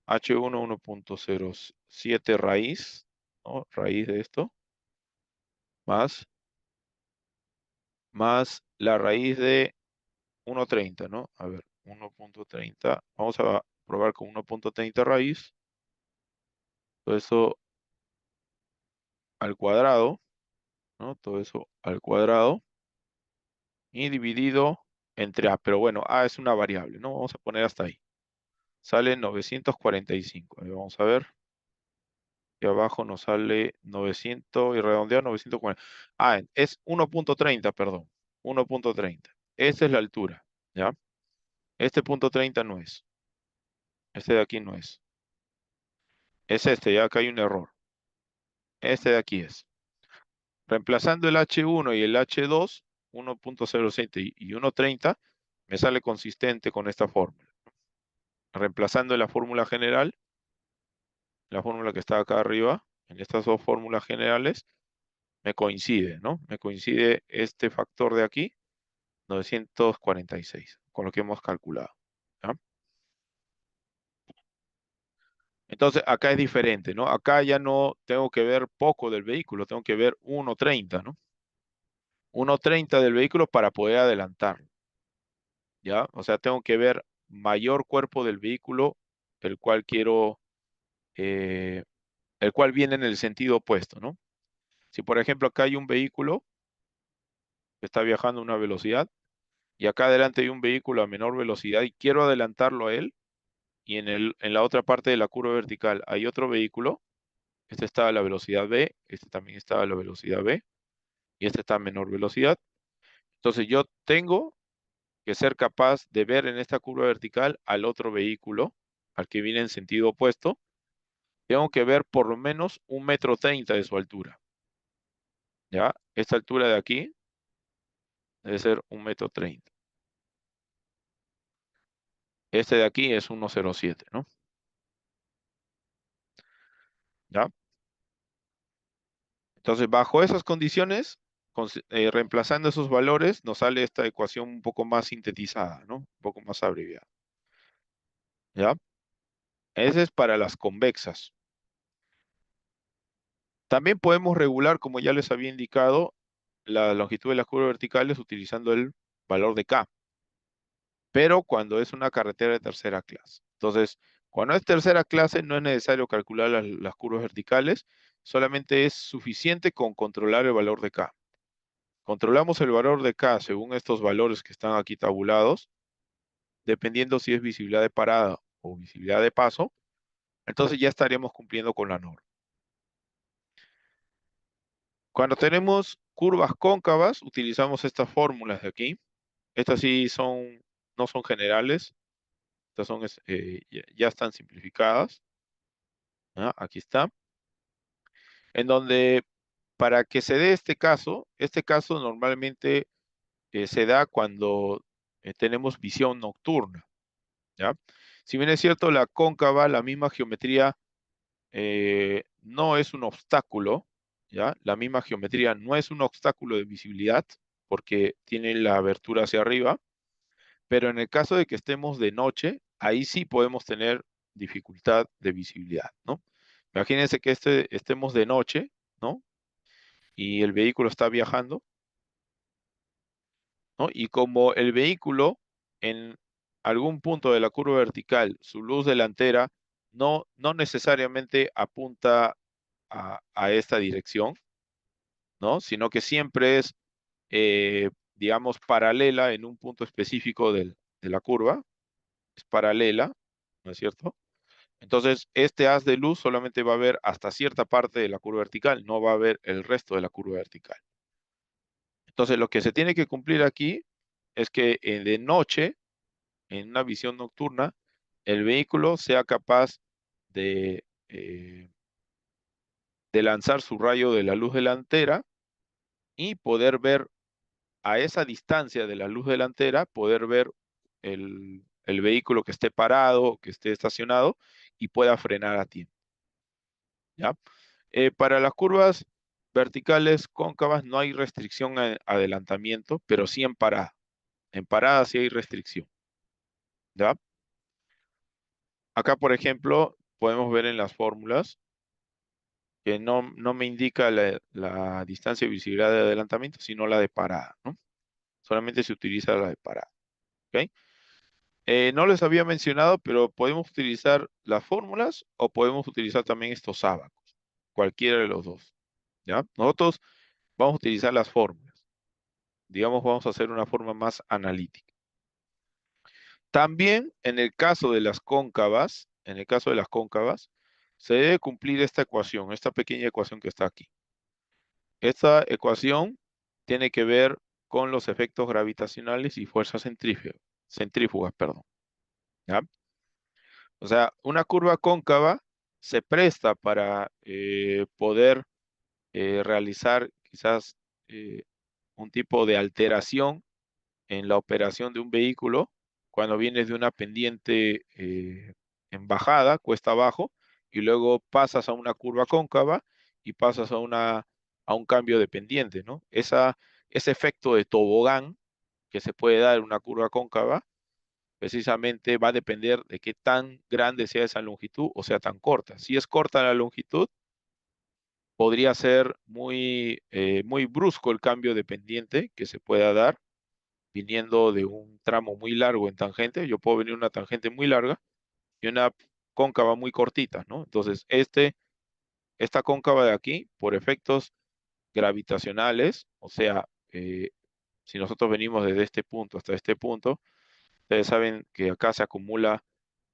H1 1.07 raíz, ¿no? Raíz de esto, más la raíz de 1.30, ¿no? A ver, 1.30, vamos a probar con 1.30 raíz, todo eso al cuadrado, ¿no? Todo eso al cuadrado y dividido entre A, pero bueno, A es una variable, ¿no? Vamos a poner hasta ahí. Sale 945, ahí vamos a ver. Y abajo nos sale 900 y redondeado 940. Ah, es 1.30, perdón. 1.30. Esta es la altura, ¿ya? Este punto 30 no es. Este de aquí no es. Es este, ya acá hay un error. Este de aquí es. Reemplazando el H1 y el H2, 1.07 y 1.30, me sale consistente con esta fórmula. Reemplazando la fórmula general, la fórmula que está acá arriba, en estas dos fórmulas generales, me coincide, ¿no? Me coincide este factor de aquí, 946, con lo que hemos calculado, ¿ya? Entonces, acá es diferente, ¿no? Acá ya no tengo que ver poco del vehículo, tengo que ver 1.30, ¿no? 1.30 del vehículo para poder adelantarlo, ¿ya? O sea, tengo que ver mayor cuerpo del vehículo, el cual quiero, el cual viene en el sentido opuesto, ¿no? Si, por ejemplo, acá hay un vehículo que está viajando a una velocidad y acá adelante hay un vehículo a menor velocidad y quiero adelantarlo a él, y en la otra parte de la curva vertical hay otro vehículo, este está a la velocidad B, este también está a la velocidad B, y este está a menor velocidad. Entonces yo tengo que ser capaz de ver en esta curva vertical al otro vehículo, al que viene en sentido opuesto. Tengo que ver por lo menos 1,30 m de su altura. ¿Ya? Esta altura de aquí debe ser 1,30 m. Este de aquí es 1,07, ¿no? ¿Ya? Entonces, bajo esas condiciones, reemplazando esos valores, nos sale esta ecuación un poco más sintetizada, ¿no? Un poco más abreviada. ¿Ya? Ese es para las convexas. También podemos regular, como ya les había indicado, la longitud de las curvas verticales utilizando el valor de K, pero cuando es una carretera de tercera clase. Entonces, cuando es tercera clase, no es necesario calcular las curvas verticales, solamente es suficiente con controlar el valor de K. Controlamos el valor de K según estos valores que están aquí tabulados, dependiendo si es visibilidad de parada o visibilidad de paso, entonces ya estaríamos cumpliendo con la norma. Cuando tenemos curvas cóncavas, utilizamos estas fórmulas de aquí. Estas sí no son generales, estas son, ya están simplificadas. ¿Ah? Aquí está. En donde, para que se dé este caso normalmente se da cuando tenemos visión nocturna, ¿ya? Si bien es cierto, la cóncava, la misma geometría, no es un obstáculo, ¿ya? La misma geometría no es un obstáculo de visibilidad porque tiene la abertura hacia arriba, pero en el caso de que estemos de noche, ahí sí podemos tener dificultad de visibilidad, ¿no? Imagínense que estemos de noche, ¿no? Y el vehículo está viajando, ¿no? Y como el vehículo en algún punto de la curva vertical, su luz delantera no necesariamente apunta a esta dirección, ¿no? Sino que siempre es, digamos, paralela en un punto específico de la curva, es paralela, ¿no es cierto? Entonces, este haz de luz solamente va a ver hasta cierta parte de la curva vertical, no va a ver el resto de la curva vertical. Entonces, lo que se tiene que cumplir aquí es que de noche, en una visión nocturna, el vehículo sea capaz de lanzar su rayo de la luz delantera y poder ver a esa distancia de la luz delantera, poder ver el vehículo que esté parado, que esté estacionado y pueda frenar a tiempo, ¿ya? Para las curvas verticales cóncavas no hay restricción a adelantamiento, pero sí en parada. En parada sí hay restricción, ¿ya? Acá, por ejemplo, podemos ver en las fórmulas que no me indica la distancia de visibilidad de adelantamiento, sino la de parada, ¿no? Solamente se utiliza la de parada, ¿ok? No les había mencionado, pero podemos utilizar las fórmulas o podemos utilizar también estos ábacos, cualquiera de los dos, ¿ya? Nosotros vamos a utilizar las fórmulas. Digamos, vamos a hacer una forma más analítica. También en el caso de las cóncavas, se debe cumplir esta ecuación, esta pequeña ecuación que está aquí. Esta ecuación tiene que ver con los efectos gravitacionales y fuerzas centrífugas, perdón, ¿ya? O sea, una curva cóncava se presta para poder realizar quizás un tipo de alteración en la operación de un vehículo cuando vienes de una pendiente en bajada, cuesta abajo, y luego pasas a una curva cóncava y pasas a un cambio de pendiente, ¿no? Ese efecto de tobogán que se puede dar en una curva cóncava, precisamente va a depender de qué tan grande sea esa longitud o sea tan corta. Si es corta la longitud, podría ser muy brusco el cambio de pendiente que se pueda dar viniendo de un tramo muy largo en tangente. Yo puedo venir una tangente muy larga y una cóncava muy cortita, ¿no? Entonces, esta cóncava de aquí, por efectos gravitacionales, o sea, si nosotros venimos desde este punto hasta este punto, ustedes saben que acá se acumula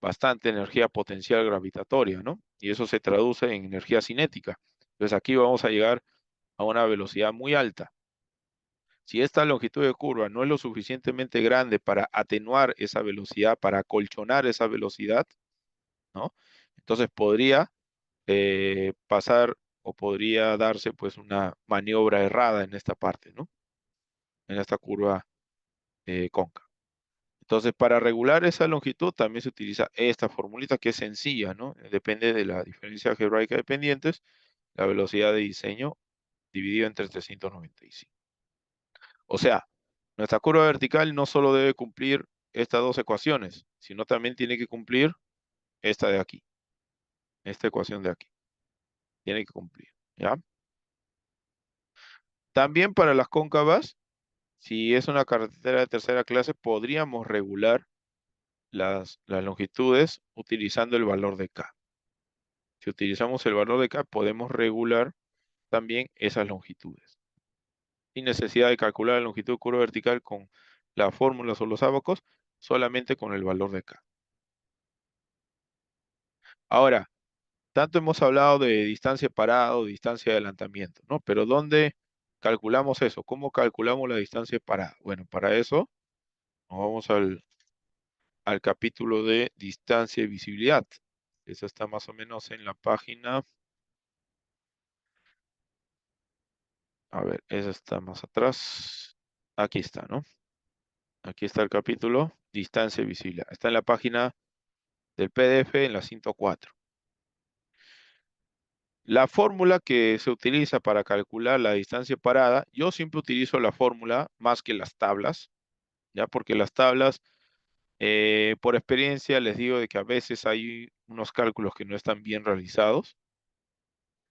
bastante energía potencial gravitatoria, ¿no? Y eso se traduce en energía cinética. Entonces aquí vamos a llegar a una velocidad muy alta. Si esta longitud de curva no es lo suficientemente grande para atenuar esa velocidad, para acolchonar esa velocidad, ¿no? Entonces podría pasar o podría darse pues una maniobra errada en esta parte, ¿no? En esta curva cóncava. Entonces, para regular esa longitud también se utiliza esta formulita que es sencilla, ¿no? Depende de la diferencia algebraica de pendientes, la velocidad de diseño dividido entre 395. O sea, nuestra curva vertical no solo debe cumplir estas dos ecuaciones, sino también tiene que cumplir esta de aquí, esta ecuación de aquí. Tiene que cumplir, ¿ya? También para las cóncavas, si es una carretera de tercera clase, podríamos regular las longitudes utilizando el valor de K. Si utilizamos el valor de K, podemos regular también esas longitudes. Sin necesidad de calcular la longitud de curva vertical con las fórmulas o los ábacos, solamente con el valor de K. Ahora, tanto hemos hablado de distancia parada o distancia de adelantamiento, ¿no? Pero ¿dónde calculamos eso? ¿Cómo calculamos la distancia parada? Bueno, para eso nos vamos al capítulo de distancia y visibilidad. Eso está más o menos en la página. A ver, esa está más atrás. Aquí está, ¿no? Aquí está el capítulo, distancia y visibilidad. Está en la página del PDF en la 104. La fórmula que se utiliza para calcular la distancia parada, yo siempre utilizo la fórmula más que las tablas, ¿ya? Porque las tablas, por experiencia, les digo de que a veces hay unos cálculos que no están bien realizados.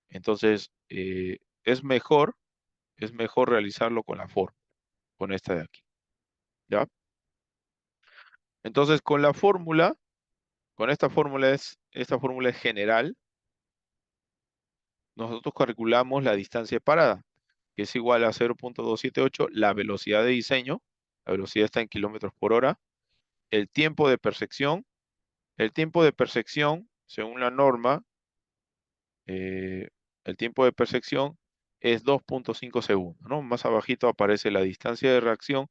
Entonces, es mejor realizarlo con la fórmula, con esta de aquí, ¿ya? Entonces, con esta fórmula es general, nosotros calculamos la distancia parada, que es igual a 0.278, la velocidad de diseño, la velocidad está en kilómetros por hora, el tiempo de percepción, según la norma, el tiempo de percepción es 2.5 segundos, ¿no? Más abajito aparece la distancia de reacción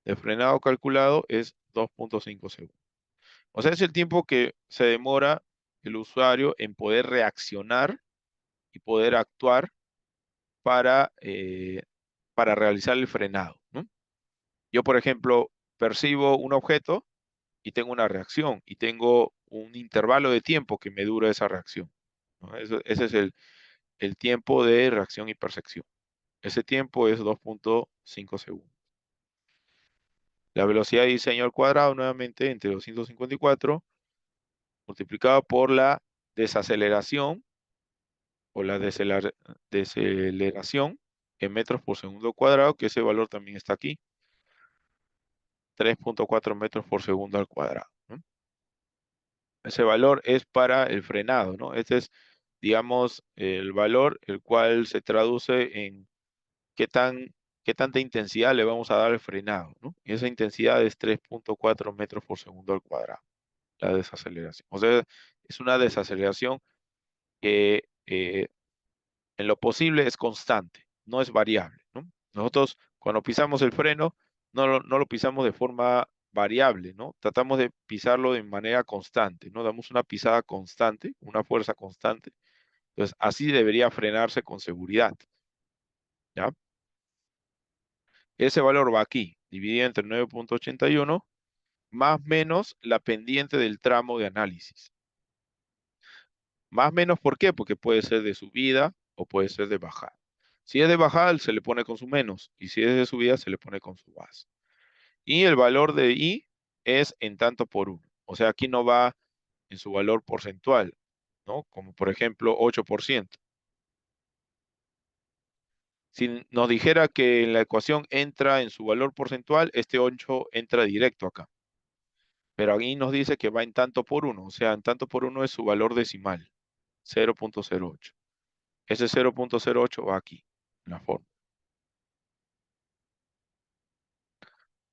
de frenado calculado es 2.5 segundos. O sea, es el tiempo que se demora el usuario en poder reaccionar y poder actuar para realizar el frenado, ¿no? Yo, por ejemplo, percibo un objeto y tengo una reacción y tengo un intervalo de tiempo que me dura esa reacción, ¿no? Ese es el tiempo de reacción y percepción. Ese tiempo es 2.5 segundos. La velocidad de diseño al cuadrado, nuevamente, entre 254, multiplicado por la desaceleración o la deceleración en metros por segundo cuadrado, que ese valor también está aquí, 3.4 metros por segundo al cuadrado, ¿no? Ese valor es para el frenado, ¿no? Este es, digamos, el valor el cual se traduce en qué tanta intensidad le vamos a dar al frenado, ¿no? Y esa intensidad es 3.4 metros por segundo al cuadrado, la desaceleración. O sea, es una desaceleración que en lo posible es constante, no es variable, ¿no? Nosotros cuando pisamos el freno, no lo pisamos de forma variable, ¿no? Tratamos de pisarlo de manera constante, ¿no? Damos una pisada constante, una fuerza constante. Entonces, así debería frenarse con seguridad, ¿ya? Ese valor va aquí, dividido entre 9.81, más menos la pendiente del tramo de análisis. Más menos, ¿por qué? Porque puede ser de subida o puede ser de bajada. Si es de bajada, se le pone con su menos. Y si es de subida, se le pone con su más. Y el valor de I es en tanto por 1. O sea, aquí no va en su valor porcentual, ¿no? Como por ejemplo 8%. Si nos dijera que en la ecuación entra en su valor porcentual, este 8 entra directo acá. Pero aquí nos dice que va en tanto por 1. O sea, en tanto por 1 es su valor decimal, 0.08. Ese 0.08 va aquí, en la forma.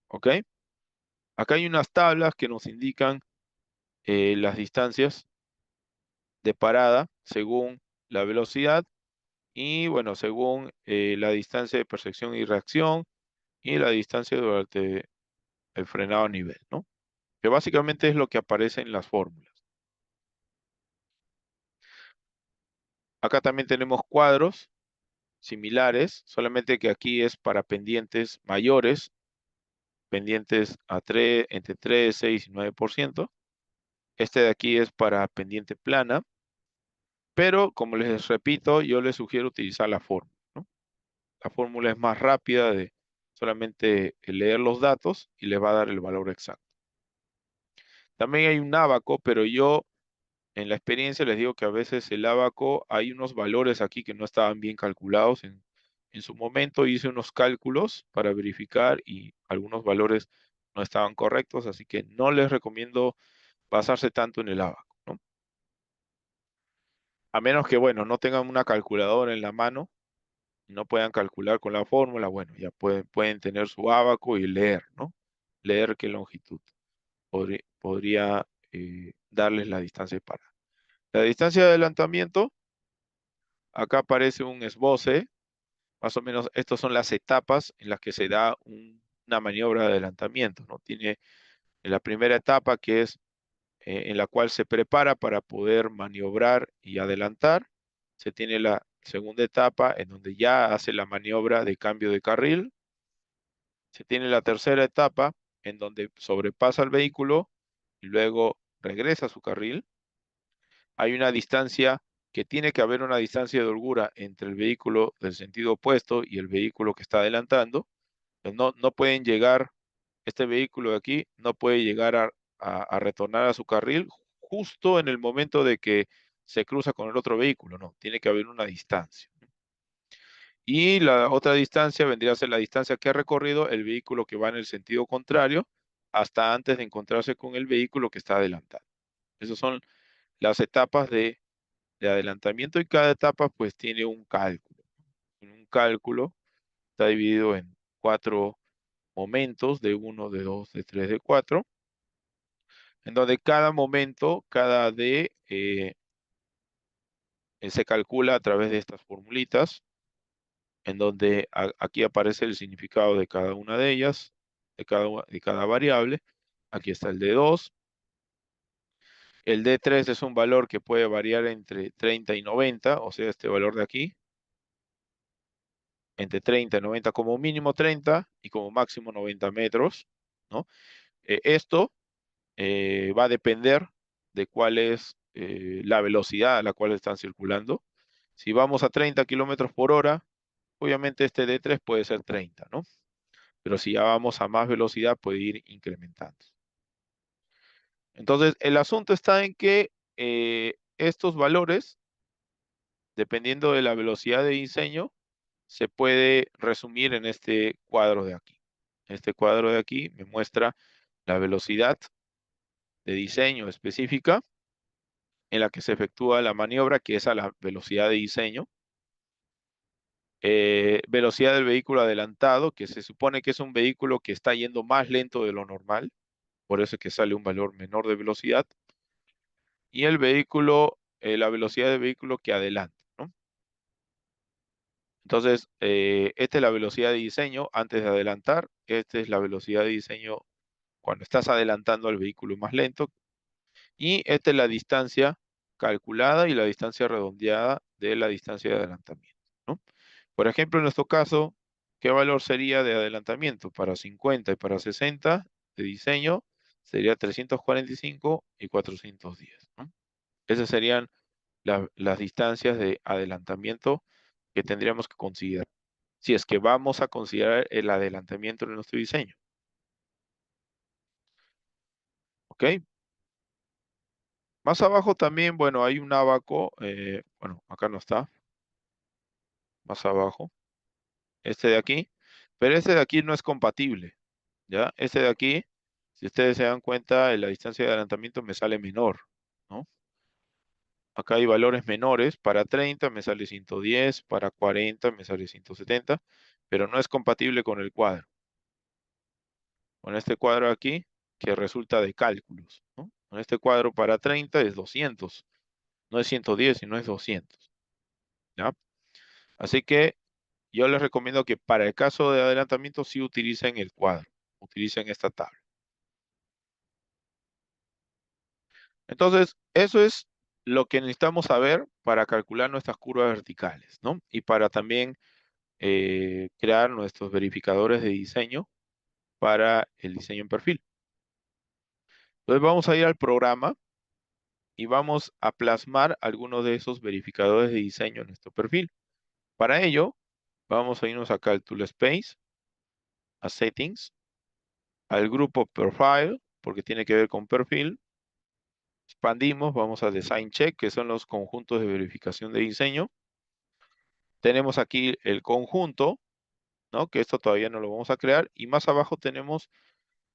¿Ok? Acá hay unas tablas que nos indican las distancias de parada según la velocidad y, bueno, según la distancia de percepción y reacción y la distancia durante el frenado a nivel, ¿no? Que básicamente es lo que aparece en las fórmulas. Acá también tenemos cuadros similares, solamente que aquí es para pendientes mayores, pendientes entre 3, 6 y 9%. Este de aquí es para pendiente plana, pero como les repito, yo les sugiero utilizar la fórmula, ¿no? La fórmula es más rápida de solamente leer los datos y les va a dar el valor exacto. También hay un ábaco, pero yo en la experiencia les digo que a veces el ábaco hay unos valores aquí que no estaban bien calculados. En su momento hice unos cálculos para verificar y algunos valores no estaban correctos, así que no les recomiendo basarse tanto en el ábaco, ¿no? A menos que, bueno, no tengan una calculadora en la mano y no puedan calcular con la fórmula, bueno, ya pueden tener su ábaco y leer, ¿no? Leer qué longitud podría darles la distancia para. La distancia de adelantamiento, acá aparece un esboce, más o menos estas son las etapas en las que se da una maniobra de adelantamiento, ¿no? Tiene la primera etapa que es en la cual se prepara para poder maniobrar y adelantar. Se tiene la segunda etapa en donde ya hace la maniobra de cambio de carril. Se tiene la tercera etapa en donde sobrepasa el vehículo y luego regresa a su carril. Hay una distancia que tiene que haber una distancia de holgura entre el vehículo del sentido opuesto y el vehículo que está adelantando. No pueden llegar, este vehículo de aquí no puede llegar a retornar a su carril justo en el momento de que se cruza con el otro vehículo. No, tiene que haber una distancia. Y la otra distancia vendría a ser la distancia que ha recorrido el vehículo que va en el sentido contrario hasta antes de encontrarse con el vehículo que está adelantado. Esas son las etapas de adelantamiento y cada etapa pues tiene un cálculo. Un cálculo está dividido en 4 momentos, de 1, de 2, de 3, de 4, en donde cada momento, cada D se calcula a través de estas formulitas, en donde aquí aparece el significado de cada una de ellas, de cada variable. Aquí está el D2. El D3 es un valor que puede variar entre 30 y 90, o sea, este valor de aquí, entre 30 y 90, como mínimo 30 y como máximo 90 metros, ¿no? Esto va a depender de cuál es la velocidad a la cual están circulando. Si vamos a 30 kilómetros por hora, obviamente este D3 puede ser 30, ¿no? Pero si ya vamos a más velocidad, puede ir incrementando. Entonces, el asunto está en que estos valores, dependiendo de la velocidad de diseño, se puede resumir en este cuadro de aquí. Este cuadro de aquí me muestra la velocidad de diseño específica en la que se efectúa la maniobra, que es a la velocidad de diseño. Velocidad del vehículo adelantado, que se supone que es un vehículo que está yendo más lento de lo normal, por eso es que sale un valor menor de velocidad. Y el vehículo, la velocidad del vehículo que adelanta, ¿no? Entonces, esta es la velocidad de diseño antes de adelantar. Esta es la velocidad de diseño cuando estás adelantando al vehículo más lento. Y esta es la distancia calculada y la distancia redondeada de la distancia de adelantamiento, ¿no? Por ejemplo, en nuestro caso, ¿qué valor sería de adelantamiento? Para 50 y para 60 de diseño sería 345 y 410, ¿no? Esas serían las distancias de adelantamiento que tendríamos que considerar, si es que vamos a considerar el adelantamiento de nuestro diseño. ¿Ok? Más abajo también, bueno, hay un abaco, bueno, acá no está, más abajo, este de aquí, pero este de aquí no es compatible, ¿ya? Este de aquí, si ustedes se dan cuenta, la distancia de adelantamiento me sale menor, ¿no? Acá hay valores menores, para 30 me sale 110, para 40 me sale 170, pero no es compatible con el cuadro. Con este cuadro aquí, que resulta de cálculos, ¿no? Con este cuadro para 30 es 200, no es 110, sino es 200, ¿ya? Así que yo les recomiendo que para el caso de adelantamiento sí utilicen el cuadro, utilicen esta tabla. Entonces, eso es lo que necesitamos saber para calcular nuestras curvas verticales, ¿no? Y para también crear nuestros verificadores de diseño para el diseño en perfil. Entonces vamos a ir al programa y vamos a plasmar algunos de esos verificadores de diseño en nuestro perfil. Para ello, vamos a irnos acá al Tool Space, a Settings, al grupo Profile, porque tiene que ver con perfil. Expandimos, vamos a Design Check, que son los conjuntos de verificación de diseño. Tenemos aquí el conjunto, ¿no? Que esto todavía no lo vamos a crear. Y más abajo tenemos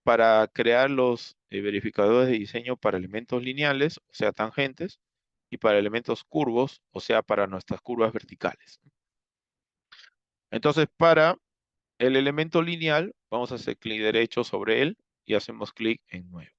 para crear los verificadores de diseño para elementos lineales, o sea, tangentes, y para elementos curvos, o sea, para nuestras curvas verticales. Entonces, para el elemento lineal, vamos a hacer clic derecho sobre él y hacemos clic en Nuevo.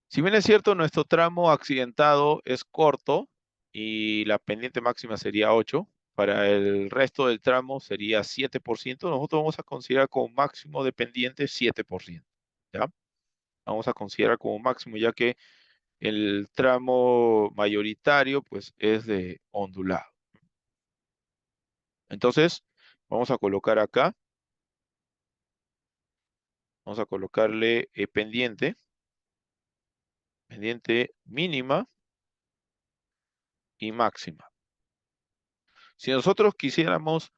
Si bien es cierto, nuestro tramo accidentado es corto y la pendiente máxima sería 8, para el resto del tramo sería 7%, nosotros vamos a considerar como máximo de pendiente 7%, ¿ya? Vamos a considerar como máximo ya que el tramo mayoritario pues es de ondulado. Entonces, Vamos a colocar acá. Vamos a colocarle pendiente. Pendiente mínima y máxima. Si nosotros quisiéramos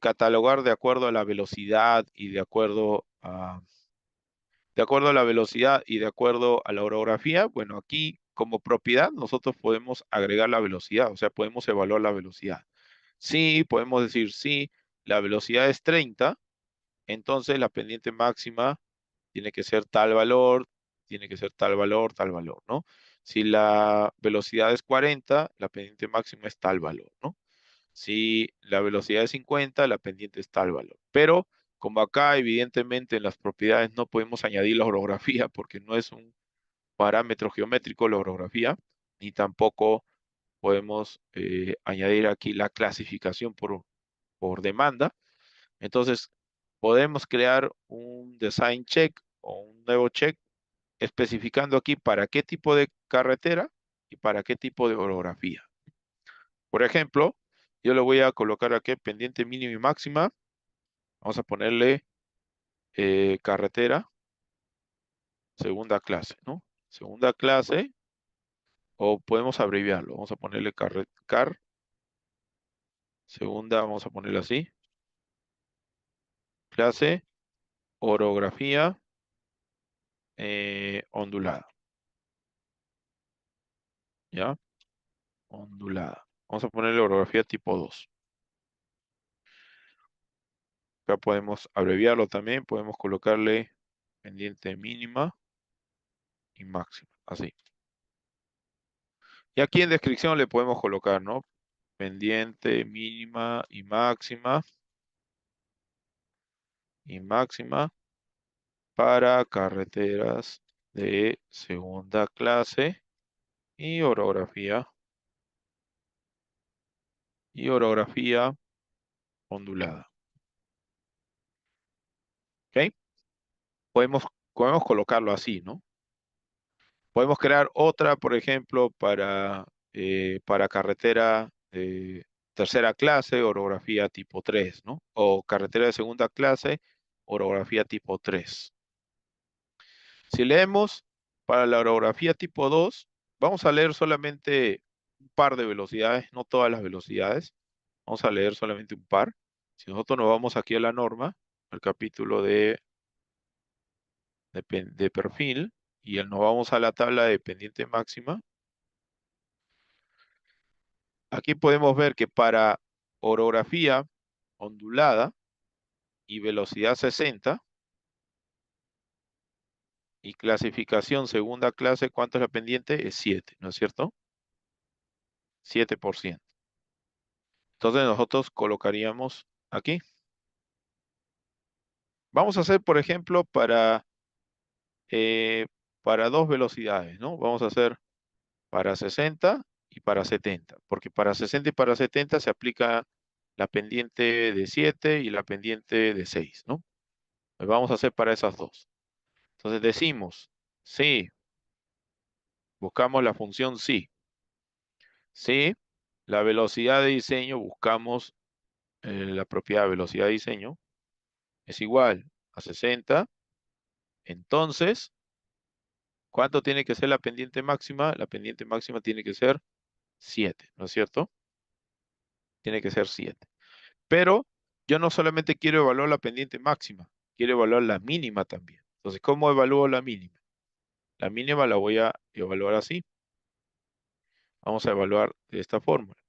catalogar de acuerdo a la velocidad y de acuerdo a la velocidad y de acuerdo a la orografía, bueno, aquí como propiedad nosotros podemos agregar la velocidad, o sea, podemos evaluar la velocidad. Sí, podemos decir, sí, la velocidad es 30, entonces la pendiente máxima tiene que ser tal valor, tiene que ser tal valor, ¿no? Si la velocidad es 40, la pendiente máxima es tal valor, ¿no? Si la velocidad es 50, la pendiente es tal valor. Pero como acá evidentemente en las propiedades no podemos añadir la orografía porque no es un parámetro geométrico la orografía, ni tampoco podemos añadir aquí la clasificación por demanda. Entonces podemos crear un design check o un nuevo check especificando aquí para qué tipo de carretera y para qué tipo de orografía. Por ejemplo, yo le voy a colocar aquí pendiente mínima y máxima. Vamos a ponerle carretera, segunda clase, ¿no? Segunda clase, o podemos abreviarlo. Vamos a ponerle car, segunda, vamos a ponerle así. Clase, orografía ondulada. ¿Ya? Ondulada. Vamos a ponerle orografía tipo 2. Acá podemos abreviarlo también. Podemos colocarle pendiente mínima y máxima. Así. Y aquí en descripción le podemos colocar, ¿no? Pendiente mínima y máxima. Y máxima para carreteras de segunda clase y orografía ondulada. ¿Ok? Podemos colocarlo así, ¿no? Podemos crear otra, por ejemplo, para carretera de tercera clase, orografía tipo 3, ¿no? O carretera de segunda clase, orografía tipo 3. Si leemos para la orografía tipo 2, vamos a leer solamente un par de velocidades, no todas las velocidades. Vamos a leer solamente un par. Si nosotros nos vamos aquí a la norma, al capítulo de perfil, y nos vamos a la tabla de pendiente máxima, aquí podemos ver que para orografía ondulada y velocidad 60 y clasificación segunda clase, ¿cuánto es la pendiente? Es 7, ¿no es cierto? 7%. Entonces nosotros colocaríamos aquí. Vamos a hacer, por ejemplo, para dos velocidades, ¿no? Vamos a hacer para 60 y para 70, porque para 60 y para 70 se aplica la pendiente de 7 y la pendiente de 6, ¿no? Pues vamos a hacer para esas dos. Entonces decimos, sí, buscamos la función sí. Sí, la velocidad de diseño, buscamos la propiedad velocidad de diseño, es igual a 60. Entonces, ¿cuánto tiene que ser la pendiente máxima? La pendiente máxima tiene que ser 7, ¿no es cierto? Tiene que ser 7. Pero yo no solamente quiero evaluar la pendiente máxima, quiero evaluar la mínima también. Entonces, ¿cómo evalúo la mínima? La mínima la voy a evaluar así. Vamos a evaluar de esta fórmula.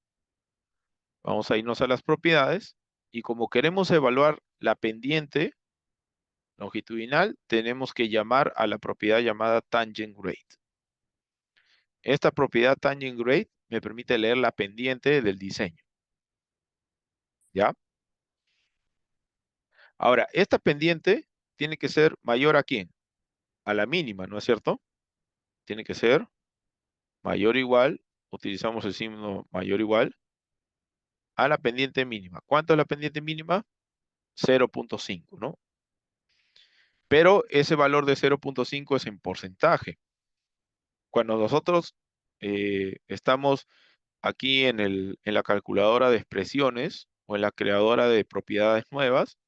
Vamos a irnos a las propiedades y como queremos evaluar la pendiente longitudinal, tenemos que llamar a la propiedad llamada tangent grade. Esta propiedad tangent grade me permite leer la pendiente del diseño. ¿Ya? Ahora, esta pendiente tiene que ser mayor ¿a quién? A la mínima, ¿no es cierto? Tiene que ser mayor o igual, utilizamos el signo mayor o igual, a la pendiente mínima. ¿Cuánto es la pendiente mínima? 0.5, ¿no? Pero ese valor de 0.5 es en porcentaje. Cuando nosotros estamos aquí en la calculadora de expresiones, o en la creadora de propiedades nuevas,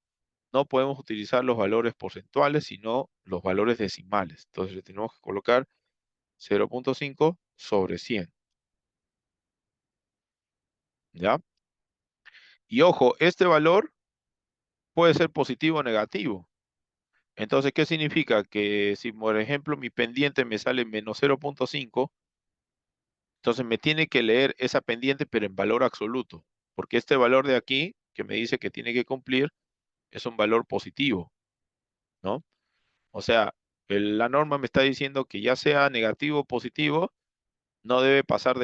no podemos utilizar los valores porcentuales, sino los valores decimales. Entonces le tenemos que colocar 0.5 sobre 100. ¿Ya? Y ojo, este valor puede ser positivo o negativo. Entonces, ¿qué significa? Que si, por ejemplo, mi pendiente me sale menos 0.5, entonces me tiene que leer esa pendiente, pero en valor absoluto. Porque este valor de aquí, que me dice que tiene que cumplir, es un valor positivo, ¿no? O sea, la norma me está diciendo que ya sea negativo o positivo, no debe pasar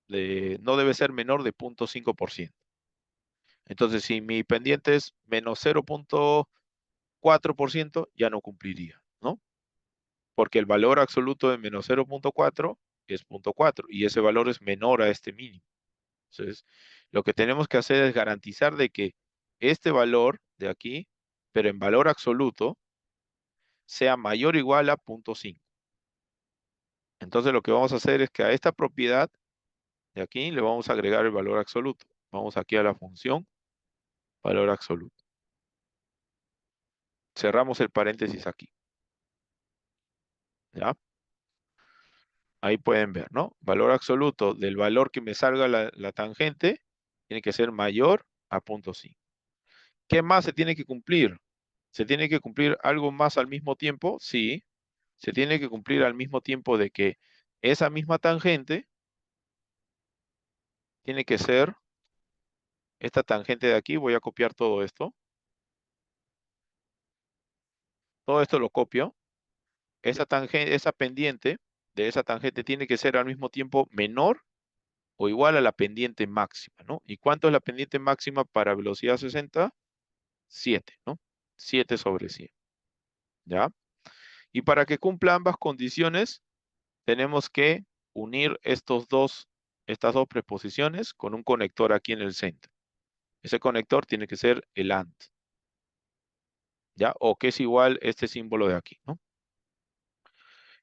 no debe ser menor de 0.5%. Entonces, si mi pendiente es menos 0.4%, ya no cumpliría, ¿no? Porque el valor absoluto de menos 0.4 es 0.4 y ese valor es menor a este mínimo. Entonces, lo que tenemos que hacer es garantizar de que este valor de aquí, pero en valor absoluto, sea mayor o igual a 0.5. Entonces, lo que vamos a hacer es que a esta propiedad de aquí le vamos a agregar el valor absoluto. Vamos aquí a la función valor absoluto. Cerramos el paréntesis aquí. ¿Ya? Ahí pueden ver, ¿no? Valor absoluto del valor que me salga la tangente tiene que ser mayor a 0.5. ¿Qué más se tiene que cumplir? ¿Se tiene que cumplir algo más al mismo tiempo? Sí. Se tiene que cumplir al mismo tiempo de que esa misma tangente tiene que ser esta tangente de aquí. Voy a copiar todo esto. Todo esto lo copio. Esa tangente, esa pendiente de esa tangente tiene que ser al mismo tiempo menor o igual a la pendiente máxima, ¿no? ¿Y cuánto es la pendiente máxima para velocidad 60? 7, ¿no? 7 sobre 100, ¿ya? Y para que cumpla ambas condiciones, tenemos que unir estas dos preposiciones con un conector aquí en el centro. Ese conector tiene que ser el AND, ¿ya? O que es igual este símbolo de aquí, ¿no?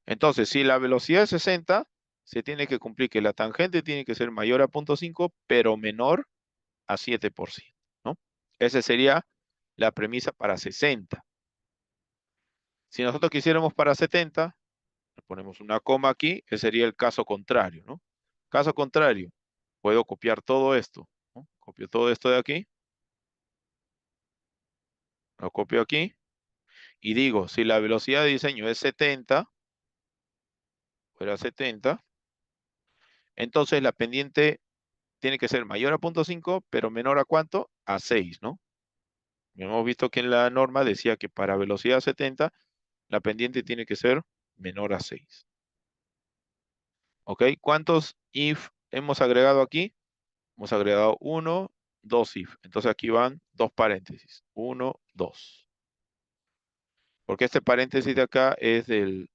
Entonces, si la velocidad es 60, se tiene que cumplir que la tangente tiene que ser mayor a 0.5, pero menor a 7%, ¿no? Esa sería la premisa para 60. Si nosotros quisiéramos para 70, le ponemos una coma aquí, ese sería el caso contrario, ¿no? Caso contrario, puedo copiar todo esto, ¿no? Copio todo esto de aquí, lo copio aquí, y digo, si la velocidad de diseño es 70, fuera 70, entonces la pendiente tiene que ser mayor a 0.5, pero menor a ¿cuánto? A 6, ¿no? Hemos visto que en la norma decía que para velocidad 70, la pendiente tiene que ser menor a 6. ¿Ok? ¿Cuántos if hemos agregado aquí? Hemos agregado 1, 2 if. Entonces aquí van dos paréntesis. 1, 2. Porque este paréntesis de acá es de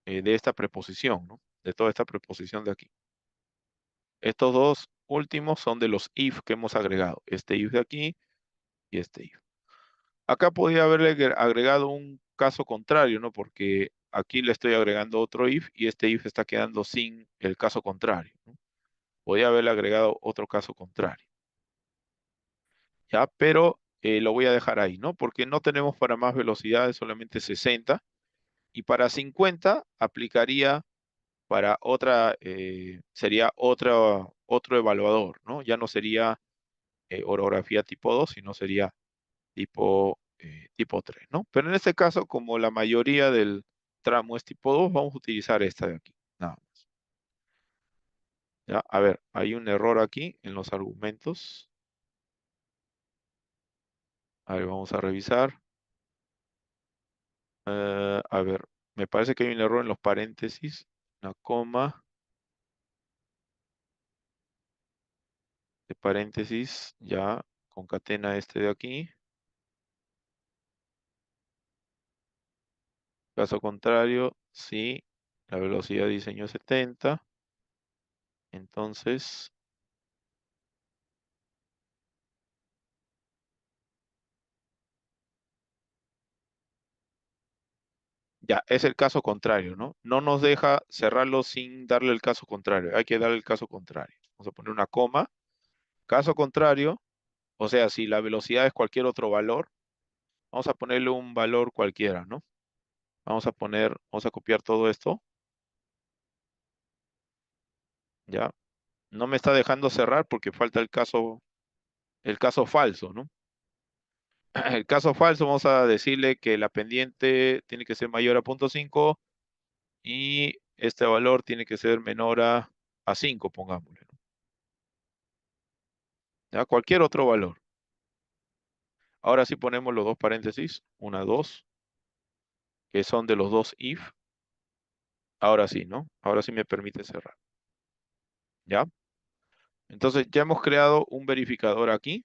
esta preposición, ¿no? De toda esta preposición de aquí. Estos dos últimos son de los if que hemos agregado. Este if de aquí y este if. Acá podría haberle agregado un caso contrario, ¿no? Porque aquí le estoy agregando otro if y este if está quedando sin el caso contrario, ¿no? Podría haberle agregado otro caso contrario. ¿Ya? Pero lo voy a dejar ahí, ¿no? Porque no tenemos para más velocidades, solamente 60. Y para 50 aplicaría para otra, sería otro evaluador, ¿no? Ya no sería orografía tipo 2, sino sería tipo 3, ¿no? Pero en este caso, como la mayoría del tramo es tipo 2, vamos a utilizar esta de aquí, nada más. ¿Ya? A ver, hay un error aquí en los argumentos. A ver, vamos a revisar. A ver, me parece que hay un error en los paréntesis, una coma de paréntesis, ya, concatena este de aquí. Caso contrario, sí, la velocidad de diseño es 70. Entonces, ya, es el caso contrario, ¿no? No nos deja cerrarlo sin darle el caso contrario. Hay que darle el caso contrario. Vamos a poner una coma. Caso contrario, O sea, si la velocidad es cualquier otro valor, vamos a ponerle un valor cualquiera, ¿no? Vamos a copiar todo esto. Ya. No me está dejando cerrar porque falta el caso falso, ¿no? El caso falso, vamos a decirle que la pendiente tiene que ser mayor a 0.5 y este valor tiene que ser menor a 5, pongámosle, ¿no? Ya, cualquier otro valor. Ahora sí ponemos los dos paréntesis, 1, 2, que son de los dos if. Ahora sí, ¿no? Ahora sí me permite cerrar. ¿Ya? Entonces ya hemos creado un verificador aquí,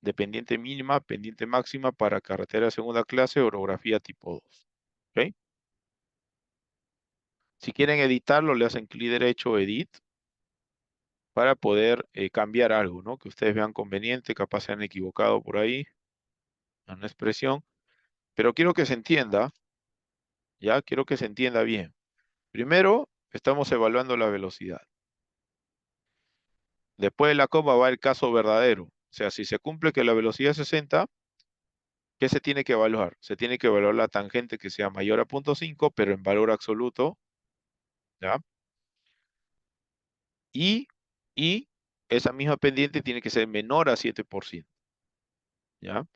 de pendiente mínima, pendiente máxima para carretera de segunda clase, orografía tipo 2. ¿Ok? Si quieren editarlo, le hacen clic derecho, edit, para poder cambiar algo, ¿no? Que ustedes vean conveniente, capaz se han equivocado por ahí, en una expresión. Pero quiero que se entienda, ¿ya? Quiero que se entienda bien. Primero, estamos evaluando la velocidad. Después de la coma va el caso verdadero. O sea, si se cumple que la velocidad es 60, ¿qué se tiene que evaluar? Se tiene que evaluar la tangente que sea mayor a 0.5, pero en valor absoluto, ¿ya? Y esa misma pendiente tiene que ser menor a 7%, ¿ya?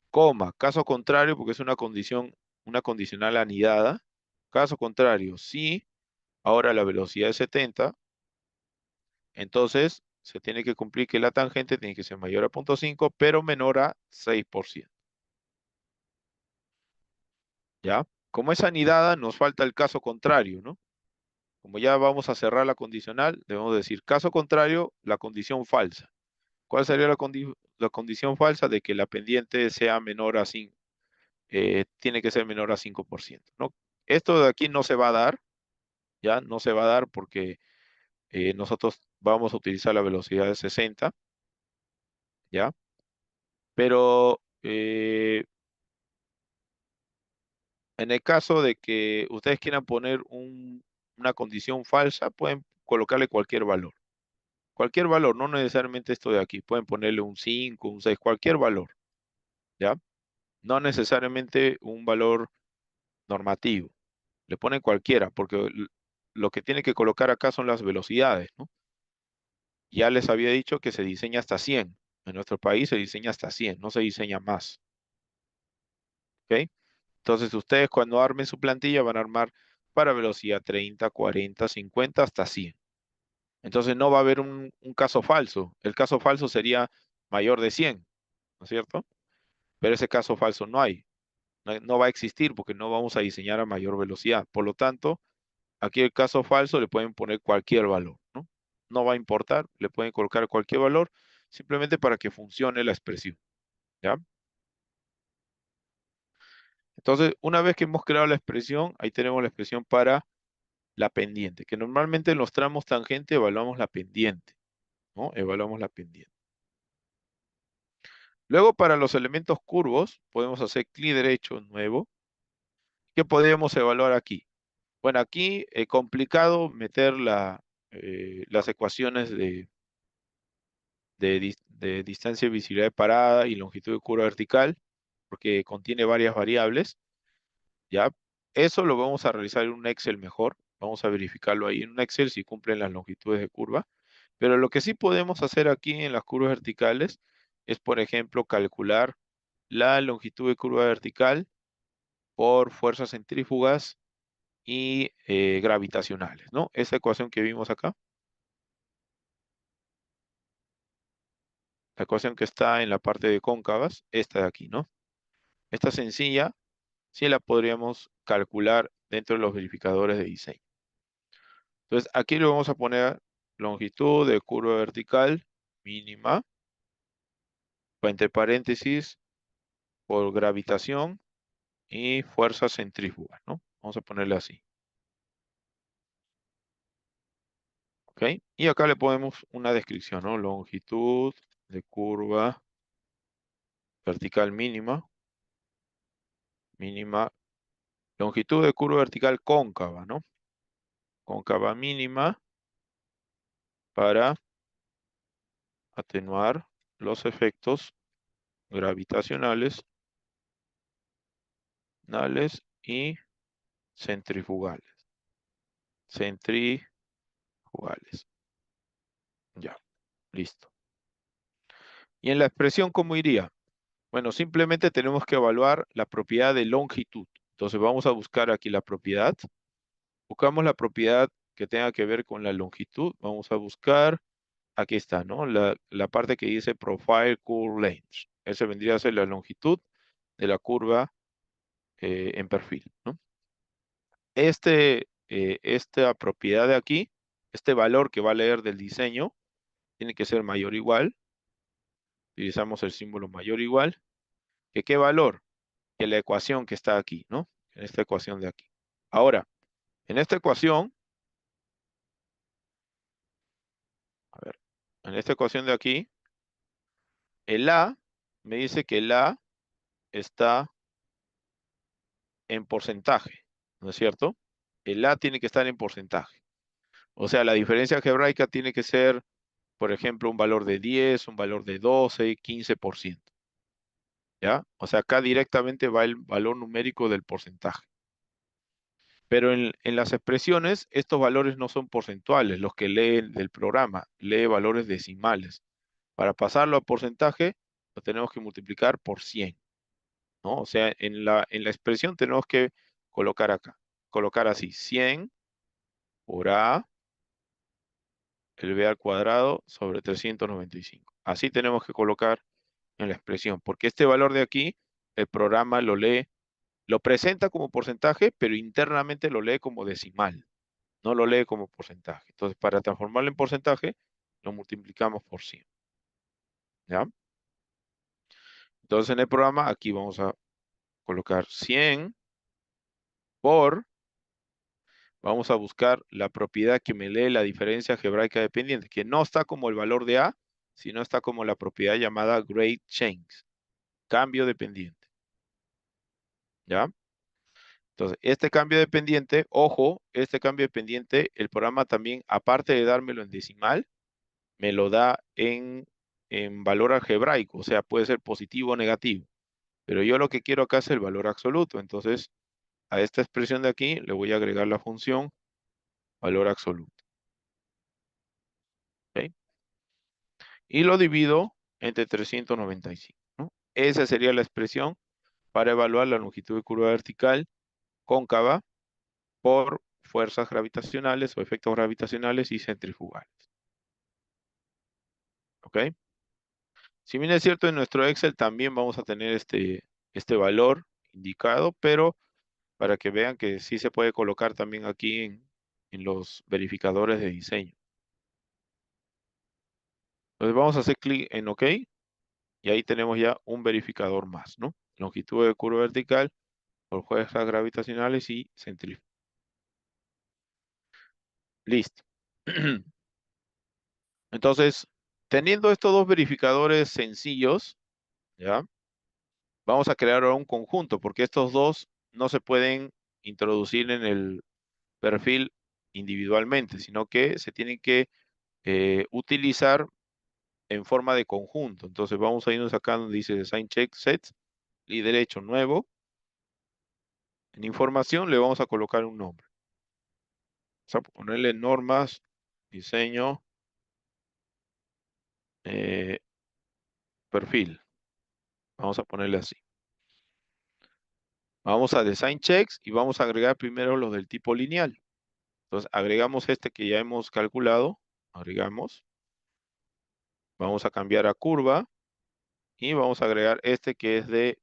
Coma, caso contrario, porque es una condicional anidada. Caso contrario, si ahora la velocidad es 70, entonces se tiene que cumplir que la tangente tiene que ser mayor a 0.5, pero menor a 6%. ¿Ya? Como es anidada, nos falta el caso contrario, ¿no? Como ya vamos a cerrar la condicional, debemos decir caso contrario, la condición falsa. ¿Cuál sería la condición falsa? De que la pendiente sea menor a 5, tiene que ser menor a 5%, ¿no? Esto de aquí no se va a dar, ¿ya? No se va a dar porque nosotros vamos a utilizar la velocidad de 60, ¿ya? Pero en el caso de que ustedes quieran poner una condición falsa, pueden colocarle cualquier valor. Cualquier valor, no necesariamente esto de aquí. Pueden ponerle un 5, un 6, cualquier valor, ¿ya? No necesariamente un valor normativo. Le ponen cualquiera, porque lo que tiene que colocar acá son las velocidades, ¿no? Ya les había dicho que se diseña hasta 100. En nuestro país se diseña hasta 100, no se diseña más. ¿Ok? Entonces ustedes cuando armen su plantilla van a armar para velocidad 30, 40, 50 hasta 100. Entonces no va a haber un caso falso. El caso falso sería mayor de 100, ¿no es cierto? Pero ese caso falso no hay. No va a existir porque no vamos a diseñar a mayor velocidad. Por lo tanto, aquí el caso falso le pueden poner cualquier valor, ¿no? No va a importar, le pueden colocar cualquier valor simplemente para que funcione la expresión, ¿ya? Entonces, una vez que hemos creado la expresión, ahí tenemos la expresión para la pendiente, que normalmente en los tramos tangente evaluamos la pendiente, ¿no? Evaluamos la pendiente. Luego, para los elementos curvos, podemos hacer clic derecho, nuevo. ¿Qué podríamos evaluar aquí? Bueno, aquí es complicado meter las ecuaciones de distancia de visibilidad de parada y longitud de curva vertical, porque contiene varias variables, ¿ya? Eso lo vamos a realizar en un Excel mejor. Vamos a verificarlo ahí en un Excel si cumplen las longitudes de curva. Pero lo que sí podemos hacer aquí en las curvas verticales es, por ejemplo, calcular la longitud de curva vertical por fuerzas centrífugas y gravitacionales, ¿no? Esa ecuación que vimos acá, la ecuación que está en la parte de cóncavas, esta de aquí, ¿no? Esta sencilla, sí la podríamos calcular dentro de los verificadores de diseño. Entonces, aquí le vamos a poner longitud de curva vertical mínima, entre paréntesis, por gravitación y fuerzas centrífugas, ¿no? Vamos a ponerle así. ¿Ok? Y acá le ponemos una descripción, ¿no? Longitud de curva vertical mínima, longitud de curva vertical cóncava, ¿no? Cóncava mínima para atenuar los efectos gravitacionales y centrifugales. Centrifugales. Ya, listo. Y en la expresión, ¿cómo iría? Bueno, simplemente tenemos que evaluar la propiedad de longitud. Entonces vamos a buscar aquí la propiedad. Buscamos la propiedad que tenga que ver con la longitud. Vamos a buscar, aquí está, ¿no? La parte que dice Profile Curve Length. Esa vendría a ser la longitud de la curva en perfil, ¿no? Esta propiedad de aquí, este valor que va a leer del diseño, tiene que ser mayor o igual. Utilizamos el símbolo mayor o igual. ¿Qué valor? Que la ecuación que está aquí, ¿no? En esta ecuación de aquí. Ahora, en esta ecuación, a ver, en esta ecuación de aquí, el A me dice que el A está en porcentaje, ¿no es cierto? El A tiene que estar en porcentaje. O sea, la diferencia algebraica tiene que ser, por ejemplo, un valor de 10, un valor de 12, 15%. ¿Ya? O sea, acá directamente va el valor numérico del porcentaje. Pero en las expresiones, estos valores no son porcentuales, los que lee del programa, lee valores decimales. Para pasarlo a porcentaje, lo tenemos que multiplicar por 100, ¿no? O sea, en la expresión tenemos que colocar acá, colocar así, 100 por A, el B al cuadrado sobre 395. Así tenemos que colocar en la expresión, porque este valor de aquí, el programa lo lee, lo presenta como porcentaje, pero internamente lo lee como decimal. No lo lee como porcentaje. Entonces, para transformarlo en porcentaje, lo multiplicamos por 100. ¿Ya? Entonces, en el programa, aquí vamos a colocar 100 por, vamos a buscar la propiedad que me lee la diferencia algebraica dependiente, que no está como el valor de A, sino está como la propiedad llamada grade change, cambio dependiente. ¿Ya? Entonces, este cambio dependiente, ojo, este cambio dependiente, el programa también, aparte de dármelo en decimal, me lo da en valor algebraico, o sea, puede ser positivo o negativo. Pero yo lo que quiero acá es el valor absoluto. Entonces, a esta expresión de aquí le voy a agregar la función valor absoluto. ¿Ok? Y lo divido entre 395, ¿no? Esa sería la expresión para evaluar la longitud de curva vertical cóncava por fuerzas gravitacionales o efectos gravitacionales y centrifugales. ¿Ok? Si bien es cierto, en nuestro Excel también vamos a tener este valor indicado, pero para que vean que sí se puede colocar también aquí en los verificadores de diseño. Entonces vamos a hacer clic en OK y ahí tenemos ya un verificador más, ¿no? Longitud de curva vertical por fuerzas gravitacionales y centrífugas. Listo. Entonces, teniendo estos dos verificadores sencillos, ¿ya? Vamos a crear ahora un conjunto porque estos dos no se pueden introducir en el perfil individualmente, sino que se tienen que utilizar en forma de conjunto. Entonces vamos a irnos acá donde dice Design Check Sets y derecho nuevo. En información le vamos a colocar un nombre. Vamos a ponerle normas, diseño, perfil. Vamos a ponerle así. Vamos a Design Checks y vamos a agregar primero los del tipo lineal. Entonces agregamos este que ya hemos calculado. Agregamos. Vamos a cambiar a curva. Y vamos a agregar este que es de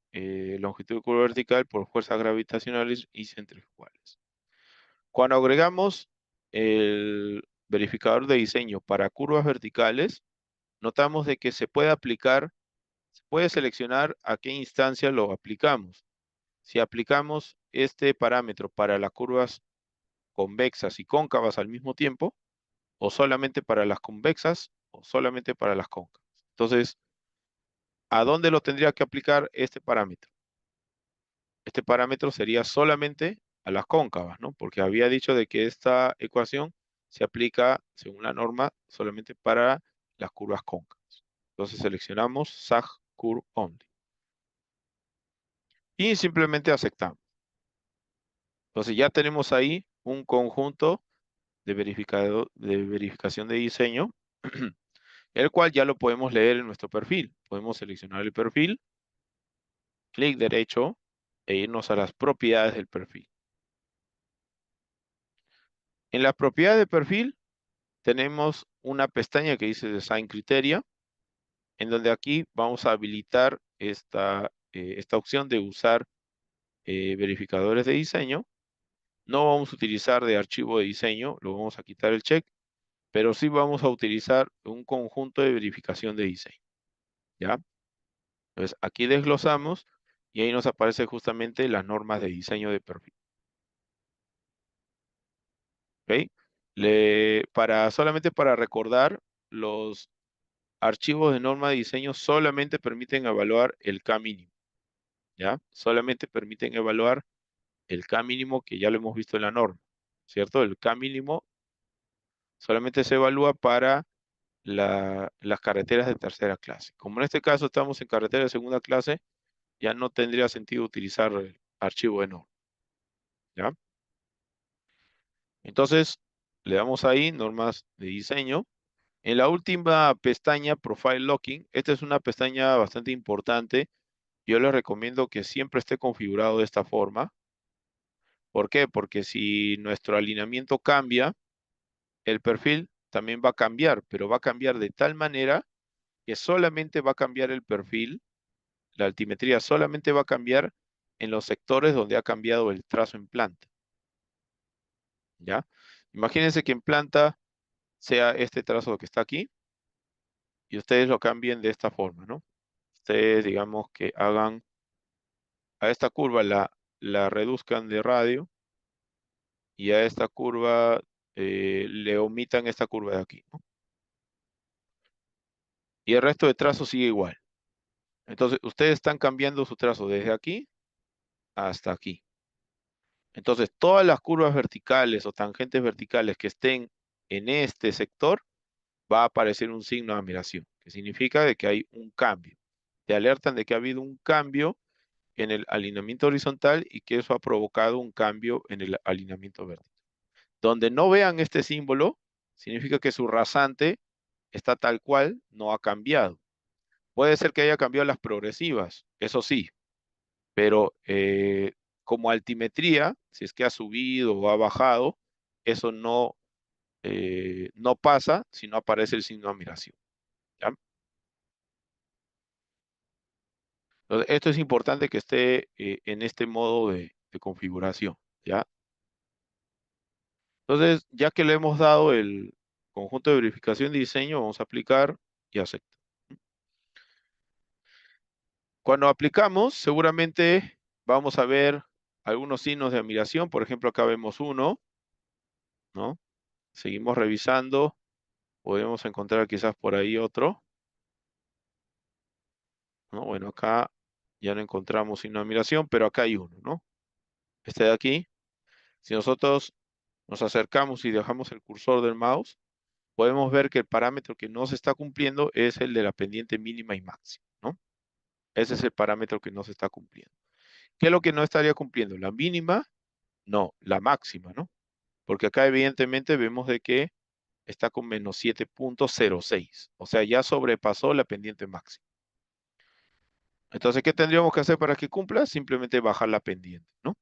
longitud de curva vertical por fuerzas gravitacionales y centrifugales. Cuando agregamos el verificador de diseño para curvas verticales, notamos de que se puede aplicar, se puede seleccionar a qué instancia lo aplicamos. Si aplicamos este parámetro para las curvas convexas y cóncavas al mismo tiempo, o solamente para las convexas, o solamente para las cóncavas. Entonces, ¿a dónde lo tendría que aplicar este parámetro? Este parámetro sería solamente a las cóncavas, ¿no? Porque había dicho de que esta ecuación se aplica, según la norma, solamente para las curvas cóncavas. Entonces seleccionamos SAG Curve Only. Y simplemente aceptamos. Entonces ya tenemos ahí un conjunto de verificación de diseño, el cual ya lo podemos leer en nuestro perfil. Podemos seleccionar el perfil, clic derecho e irnos a las propiedades del perfil. En las propiedades del perfil tenemos una pestaña que dice Design Criteria, en donde aquí vamos a habilitar esta opción de usar verificadores de diseño. No vamos a utilizar de archivo de diseño, lo vamos a quitar el check, pero sí vamos a utilizar un conjunto de verificación de diseño. ¿Ya? Entonces aquí desglosamos y ahí nos aparece justamente las normas de diseño de perfil. ¿Ok? Solamente para recordar, los archivos de norma de diseño solamente permiten evaluar el K mínimo. ¿Ya? Solamente permiten evaluar el K mínimo que ya lo hemos visto en la norma. ¿Cierto? El K mínimo solamente se evalúa para las carreteras de tercera clase. Como en este caso estamos en carretera de segunda clase, ya no tendría sentido utilizar el archivo de norma. ¿Ya? Entonces, le damos ahí normas de diseño. En la última pestaña, Profile Locking, esta es una pestaña bastante importante. Yo les recomiendo que siempre esté configurado de esta forma. ¿Por qué? Porque si nuestro alineamiento cambia, el perfil también va a cambiar, pero va a cambiar de tal manera que solamente va a cambiar el perfil, la altimetría solamente va a cambiar en los sectores donde ha cambiado el trazo en planta. ¿Ya? Imagínense que en planta sea este trazo que está aquí y ustedes lo cambien de esta forma, ¿no? Ustedes, digamos, que hagan a esta curva, la reduzcan de radio y a esta curva le omitan esta curva de aquí, ¿no? Y el resto de trazo sigue igual. Entonces, ustedes están cambiando su trazo desde aquí hasta aquí. Entonces, todas las curvas verticales o tangentes verticales que estén en este sector, va a aparecer un signo de admiración, que significa de que hay un cambio. Te alertan de que ha habido un cambio en el alineamiento horizontal y que eso ha provocado un cambio en el alineamiento vertical. Donde no vean este símbolo, significa que su rasante está tal cual, no ha cambiado. Puede ser que haya cambiado las progresivas, eso sí, pero como altimetría, si es que ha subido o ha bajado, eso no pasa si no aparece el signo de admiración. ¿Ya? Entonces, esto es importante que esté en este modo de configuración. ¿Ya? Entonces, ya que le hemos dado el conjunto de verificación de diseño, vamos a aplicar y aceptar. Cuando aplicamos, seguramente vamos a ver algunos signos de admiración. Por ejemplo, acá vemos uno, ¿no? Seguimos revisando. Podemos encontrar quizás por ahí otro, ¿no? Bueno, acá ya no encontramos signo de admiración, pero acá hay uno, ¿no? Este de aquí. Si nosotros nos acercamos y dejamos el cursor del mouse, podemos ver que el parámetro que no se está cumpliendo es el de la pendiente mínima y máxima, ¿no? Ese es el parámetro que no se está cumpliendo. ¿Qué es lo que no estaría cumpliendo? ¿La mínima? No, la máxima, ¿no? Porque acá evidentemente vemos de que está con menos 7.06. O sea, ya sobrepasó la pendiente máxima. Entonces, ¿qué tendríamos que hacer para que cumpla? Simplemente bajar la pendiente, ¿no?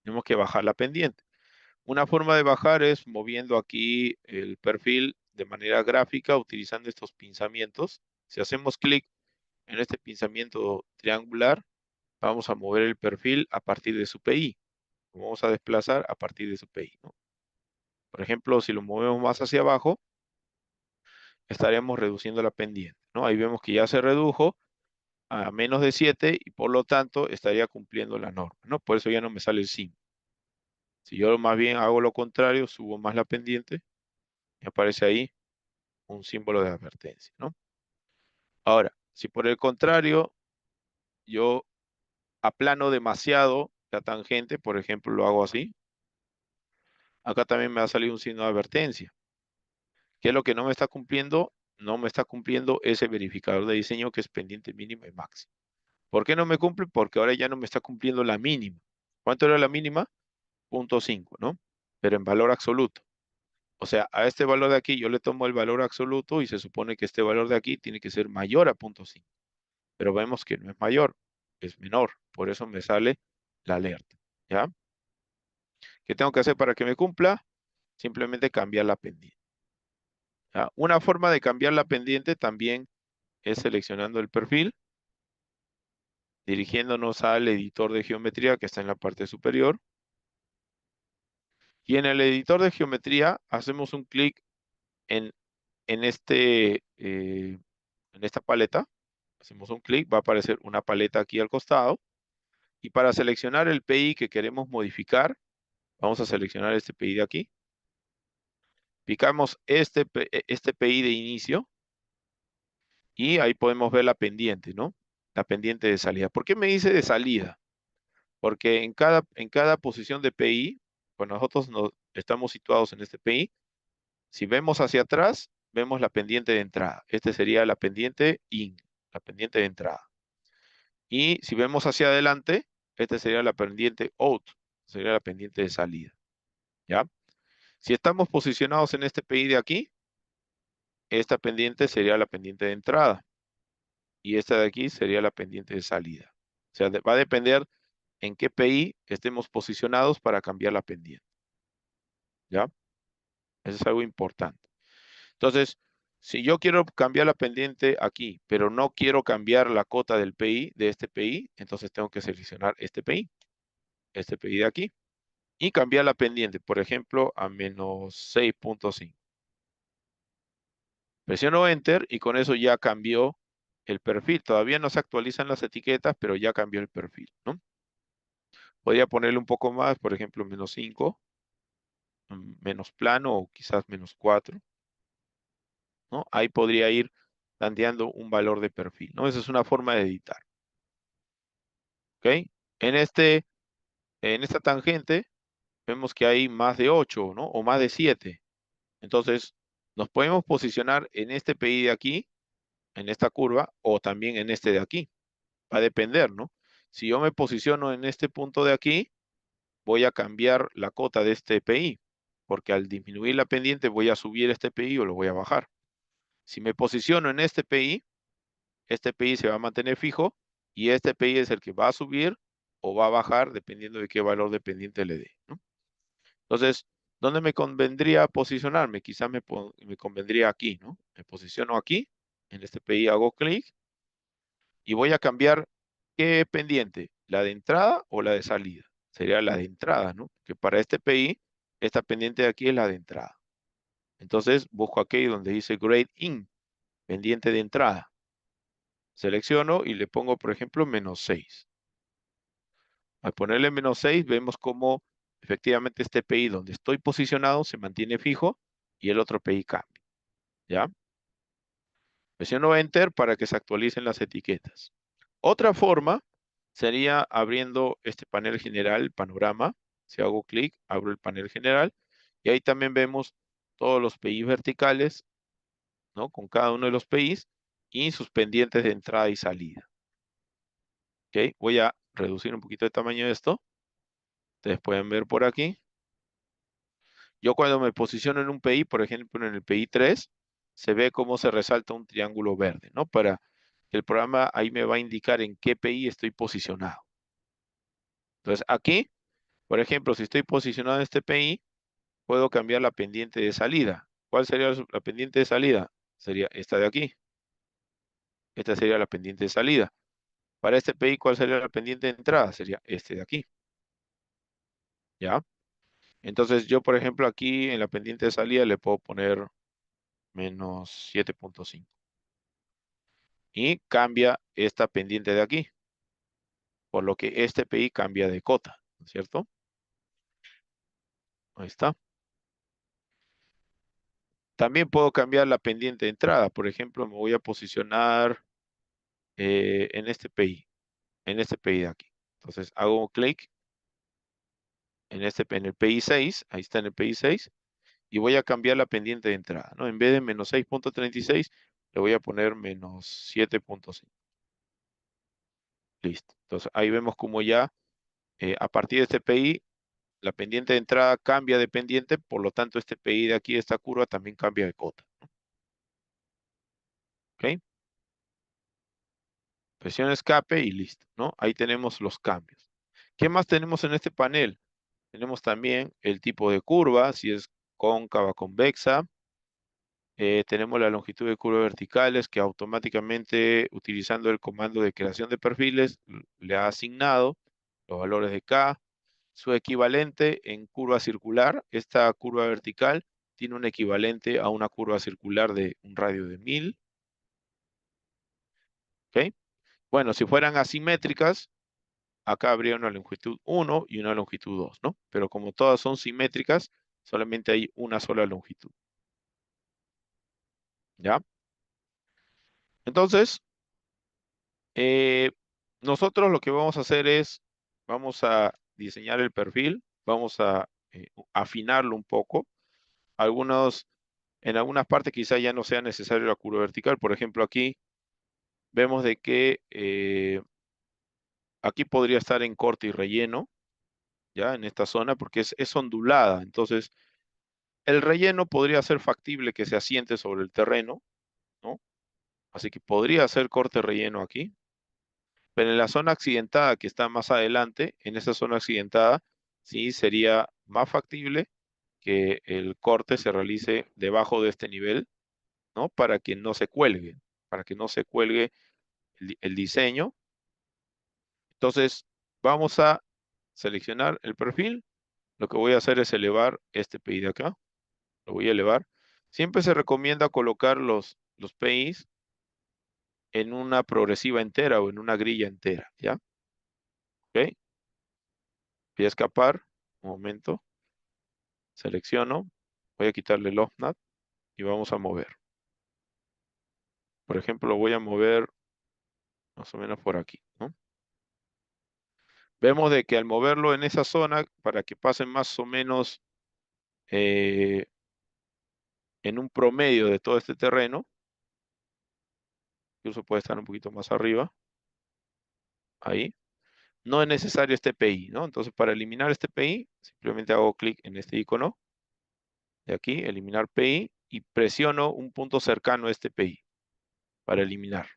Tenemos que bajar la pendiente. Una forma de bajar es moviendo aquí el perfil de manera gráfica utilizando estos pinzamientos. Si hacemos clic en este pinzamiento triangular, vamos a mover el perfil a partir de su PI. Lo vamos a desplazar a partir de su PI, ¿no? Por ejemplo, si lo movemos más hacia abajo, estaríamos reduciendo la pendiente, ¿no? Ahí vemos que ya se redujo a menos de 7 y por lo tanto estaría cumpliendo la norma, ¿no? Por eso ya no me sale el 5. Si yo más bien hago lo contrario, subo más la pendiente, me aparece ahí un símbolo de advertencia, ¿no? Ahora, si por el contrario yo aplano demasiado la tangente, por ejemplo, lo hago así, acá también me va a salir un signo de advertencia. ¿Qué es lo que no me está cumpliendo? no me está cumpliendo ese verificador de diseño que es pendiente mínima y máxima. ¿Por qué no me cumple? Porque ahora ya no me está cumpliendo la mínima. ¿Cuánto era la mínima? 0.5, ¿no? Pero en valor absoluto. O sea, a este valor de aquí yo le tomo el valor absoluto y se supone que este valor de aquí tiene que ser mayor a 0.5. Pero vemos que no es mayor, es menor. Por eso me sale la alerta. ¿Ya? ¿Qué tengo que hacer para que me cumpla? Simplemente cambiar la pendiente. ¿Ya? Una forma de cambiar la pendiente también es seleccionando el perfil, dirigiéndonos al editor de geometría que está en la parte superior. Y en el editor de geometría hacemos un clic en, en esta paleta. Hacemos un clic, va a aparecer una paleta aquí al costado. Y para seleccionar el PI que queremos modificar, vamos a seleccionar este PI de aquí. Picamos este PI de inicio y ahí podemos ver la pendiente, ¿no? La pendiente de salida. ¿Por qué me dice de salida? Porque en cada posición de PI, pues nosotros estamos situados en este PI. Si vemos hacia atrás, vemos la pendiente de entrada. Este sería la pendiente IN, la pendiente de entrada. Y si vemos hacia adelante, este sería la pendiente OUT, sería la pendiente de salida. ¿Ya? Si estamos posicionados en este PI de aquí, esta pendiente sería la pendiente de entrada. Y esta de aquí sería la pendiente de salida. O sea, va a depender en qué PI estemos posicionados para cambiar la pendiente. ¿Ya? Eso es algo importante. Entonces, si yo quiero cambiar la pendiente aquí, pero no quiero cambiar la cota del PI, de este PI, entonces tengo que seleccionar este PI de aquí, y cambiar la pendiente, por ejemplo, a menos 6.5. Presiono Enter y con eso ya cambió el perfil. Todavía no se actualizan las etiquetas, pero ya cambió el perfil, ¿no? Podría ponerle un poco más, por ejemplo, menos 5, menos plano o quizás menos 4, ¿no? Ahí podría ir planteando un valor de perfil, ¿no? Esa es una forma de editar. ¿Ok? En esta tangente vemos que hay más de 8, ¿no? O más de 7. Entonces, nos podemos posicionar en este PI de aquí, en esta curva, o también en este de aquí. Va a depender, ¿no? Si yo me posiciono en este punto de aquí, voy a cambiar la cota de este PI, porque al disminuir la pendiente voy a subir este PI o lo voy a bajar. Si me posiciono en este PI se va a mantener fijo y este PI es el que va a subir o va a bajar dependiendo de qué valor de pendiente le dé, ¿no? Entonces, ¿dónde me convendría posicionarme? Quizás me convendría aquí, ¿no? Me posiciono aquí, en este PI hago clic y voy a cambiar qué pendiente, la de entrada o la de salida. Sería la de entrada, ¿no? Que para este PI, esta pendiente de aquí es la de entrada. Entonces, busco aquí donde dice Grade In, pendiente de entrada. Selecciono y le pongo, por ejemplo, menos 6. Al ponerle menos 6, vemos cómo efectivamente este PI donde estoy posicionado se mantiene fijo y el otro PI cambia. ¿Ya? Presiono Enter para que se actualicen las etiquetas. Otra forma sería abriendo este panel general, panorama. Si hago clic, abro el panel general y ahí también vemos todos los PI verticales, ¿no? Con cada uno de los PIs y sus pendientes de entrada y salida. ¿Ok? Voy a reducir un poquito el tamaño de esto. Ustedes pueden ver por aquí. Yo cuando me posiciono en un PI, por ejemplo en el PI 3, se ve cómo se resalta un triángulo verde, ¿no? Para que el programa ahí me va a indicar en qué PI estoy posicionado. Entonces aquí, por ejemplo, si estoy posicionado en este PI, puedo cambiar la pendiente de salida. ¿Cuál sería la pendiente de salida? Sería esta de aquí. Esta sería la pendiente de salida. Para este PI, ¿cuál sería la pendiente de entrada? Sería este de aquí. ¿Ya? Entonces yo, por ejemplo, aquí en la pendiente de salida le puedo poner menos 7.5. Y cambia esta pendiente de aquí. Por lo que este PI cambia de cota, ¿no es cierto? Ahí está. También puedo cambiar la pendiente de entrada. Por ejemplo, me voy a posicionar en este PI de aquí. Entonces hago clic en el PI 6, ahí está en el PI 6, y voy a cambiar la pendiente de entrada, ¿no? En vez de menos 6.36, le voy a poner menos 7.5. Listo. Entonces, ahí vemos como ya, a partir de este PI, la pendiente de entrada cambia de pendiente, por lo tanto, este PI de aquí, de esta curva, también cambia de cota. ¿Ok? Presión escape y listo, ¿no? Ahí tenemos los cambios. ¿Qué más tenemos en este panel? Tenemos también el tipo de curva, si es cóncava, convexa. Tenemos la longitud de curvas verticales que automáticamente, utilizando el comando de creación de perfiles, le ha asignado los valores de K. Su equivalente en curva circular, esta curva vertical tiene un equivalente a una curva circular de un radio de 1000. ¿Ok? Bueno, si fueran asimétricas, acá habría una longitud 1 y una longitud 2, ¿no? Pero como todas son simétricas, solamente hay una sola longitud. ¿Ya? Entonces, nosotros lo que vamos a hacer es, vamos a diseñar el perfil, vamos a afinarlo un poco. En algunas partes quizá ya no sea necesario la curva vertical. Por ejemplo, aquí vemos de que aquí podría estar en corte y relleno, ya en esta zona, porque es ondulada. Entonces, el relleno podría ser factible que se asiente sobre el terreno, ¿no? Así que podría ser corte relleno aquí. Pero en la zona accidentada que está más adelante, en esa zona accidentada, sí sería más factible que el corte se realice debajo de este nivel, ¿no? Para que no se cuelgue el diseño. Entonces, vamos a seleccionar el perfil. Lo que voy a hacer es elevar este PI de acá. Lo voy a elevar. Siempre se recomienda colocar los PIs en una progresiva entera o en una grilla entera, ¿ya? ¿Ok? Voy a escapar. Un momento. Selecciono. Voy a quitarle el offNAT y vamos a mover. Por ejemplo, lo voy a mover más o menos por aquí, ¿no? Vemos de que al moverlo en esa zona, para que pasen más o menos en un promedio de todo este terreno, incluso puede estar un poquito más arriba, ahí, no es necesario este PI, ¿no? Entonces, para eliminar este PI, simplemente hago clic en este icono de aquí, eliminar PI, y presiono un punto cercano a este PI para eliminar.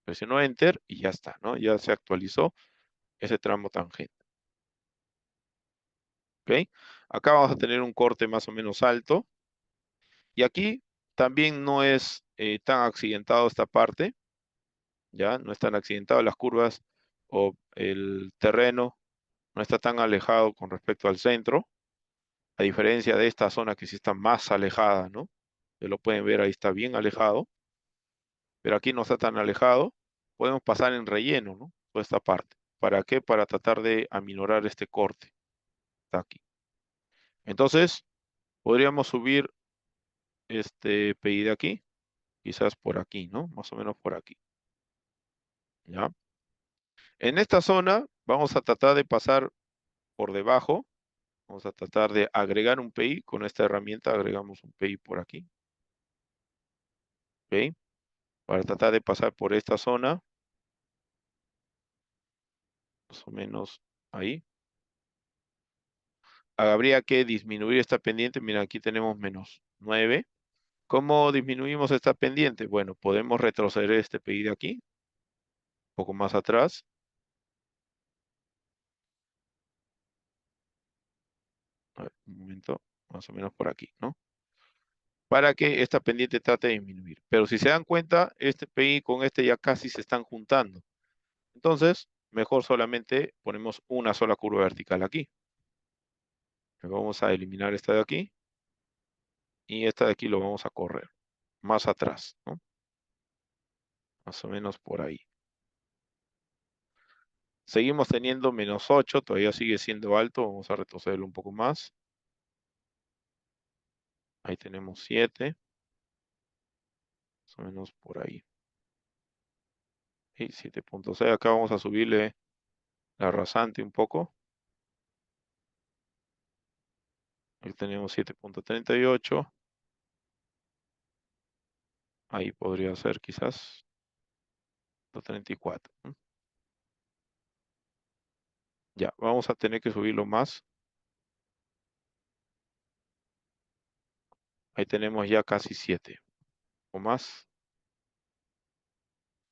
Presiono Enter y ya está, ¿no? Ya se actualizó ese tramo tangente. ¿Ok? Acá vamos a tener un corte más o menos alto. Y aquí también no es tan accidentado esta parte, ¿ya? No es tan accidentado las curvas o el terreno no está tan alejado con respecto al centro, a diferencia de esta zona que sí está más alejada, ¿no? Ustedes lo pueden ver, ahí está bien alejado, pero aquí no está tan alejado. Podemos pasar en relleno, ¿no? Toda esta parte. ¿Para qué? Para tratar de aminorar este corte. Está aquí. Entonces, podríamos subir este PI de aquí, quizás por aquí, ¿no? Más o menos por aquí. ¿Ya? En esta zona vamos a tratar de pasar por debajo. Vamos a tratar de agregar un PI. Con esta herramienta agregamos un PI por aquí. ¿Ok? Para tratar de pasar por esta zona. Más o menos ahí. Habría que disminuir esta pendiente. Mira, aquí tenemos menos 9. ¿Cómo disminuimos esta pendiente? Bueno, podemos retroceder este PI de aquí. Un poco más atrás. A ver, un momento. Más o menos por aquí, ¿no? Para que esta pendiente trate de disminuir. Pero si se dan cuenta, este PI con este ya casi se están juntando. Entonces, mejor solamente ponemos una sola curva vertical aquí. Vamos a eliminar esta de aquí. Y esta de aquí lo vamos a correr más atrás, ¿no? Más o menos por ahí. Seguimos teniendo menos 8, todavía sigue siendo alto. Vamos a retrocederlo un poco más. Ahí tenemos 7. Más o menos por ahí. Y 7.6. Acá vamos a subirle la rasante un poco. Ahí tenemos 7.38. Ahí podría ser quizás 34. ¿No? Ya, vamos a tener que subirlo más. Ahí tenemos ya casi 7 o más.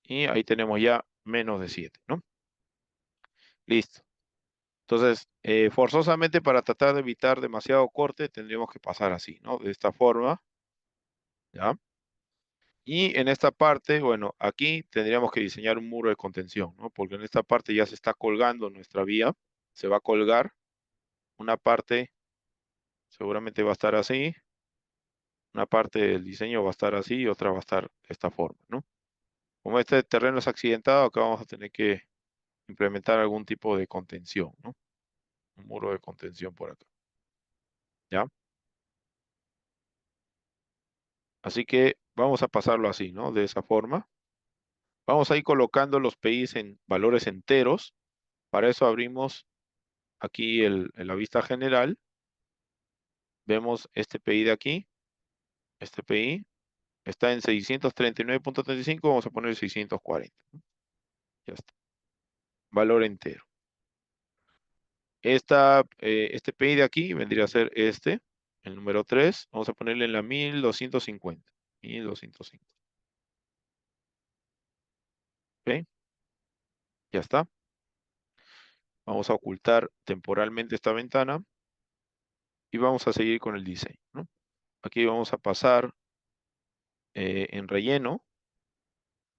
Y ahí tenemos ya menos de 7, ¿no? Listo. Entonces, forzosamente para tratar de evitar demasiado corte, tendríamos que pasar así, ¿no? De esta forma, ¿ya? Y en esta parte, bueno, aquí tendríamos que diseñar un muro de contención, ¿no? Porque en esta parte ya se está colgando nuestra vía. Se va a colgar. Una parte seguramente va a estar así. Una parte del diseño va a estar así y otra va a estar de esta forma, ¿no? Como este terreno es accidentado, acá vamos a tener que implementar algún tipo de contención, ¿no? Un muro de contención por acá, ¿ya? Así que vamos a pasarlo así, ¿no? De esa forma. Vamos a ir colocando los PIs en valores enteros. Para eso abrimos aquí la vista general. Vemos este PI de aquí. Este PI está en 639.35. Vamos a poner 640. ¿No? Ya está. Valor entero. Este PI de aquí vendría a ser este, el número 3. Vamos a ponerle en la 1250. 1250. ¿Ok? Ya está. Vamos a ocultar temporalmente esta ventana y vamos a seguir con el diseño, ¿no? Aquí vamos a pasar en relleno.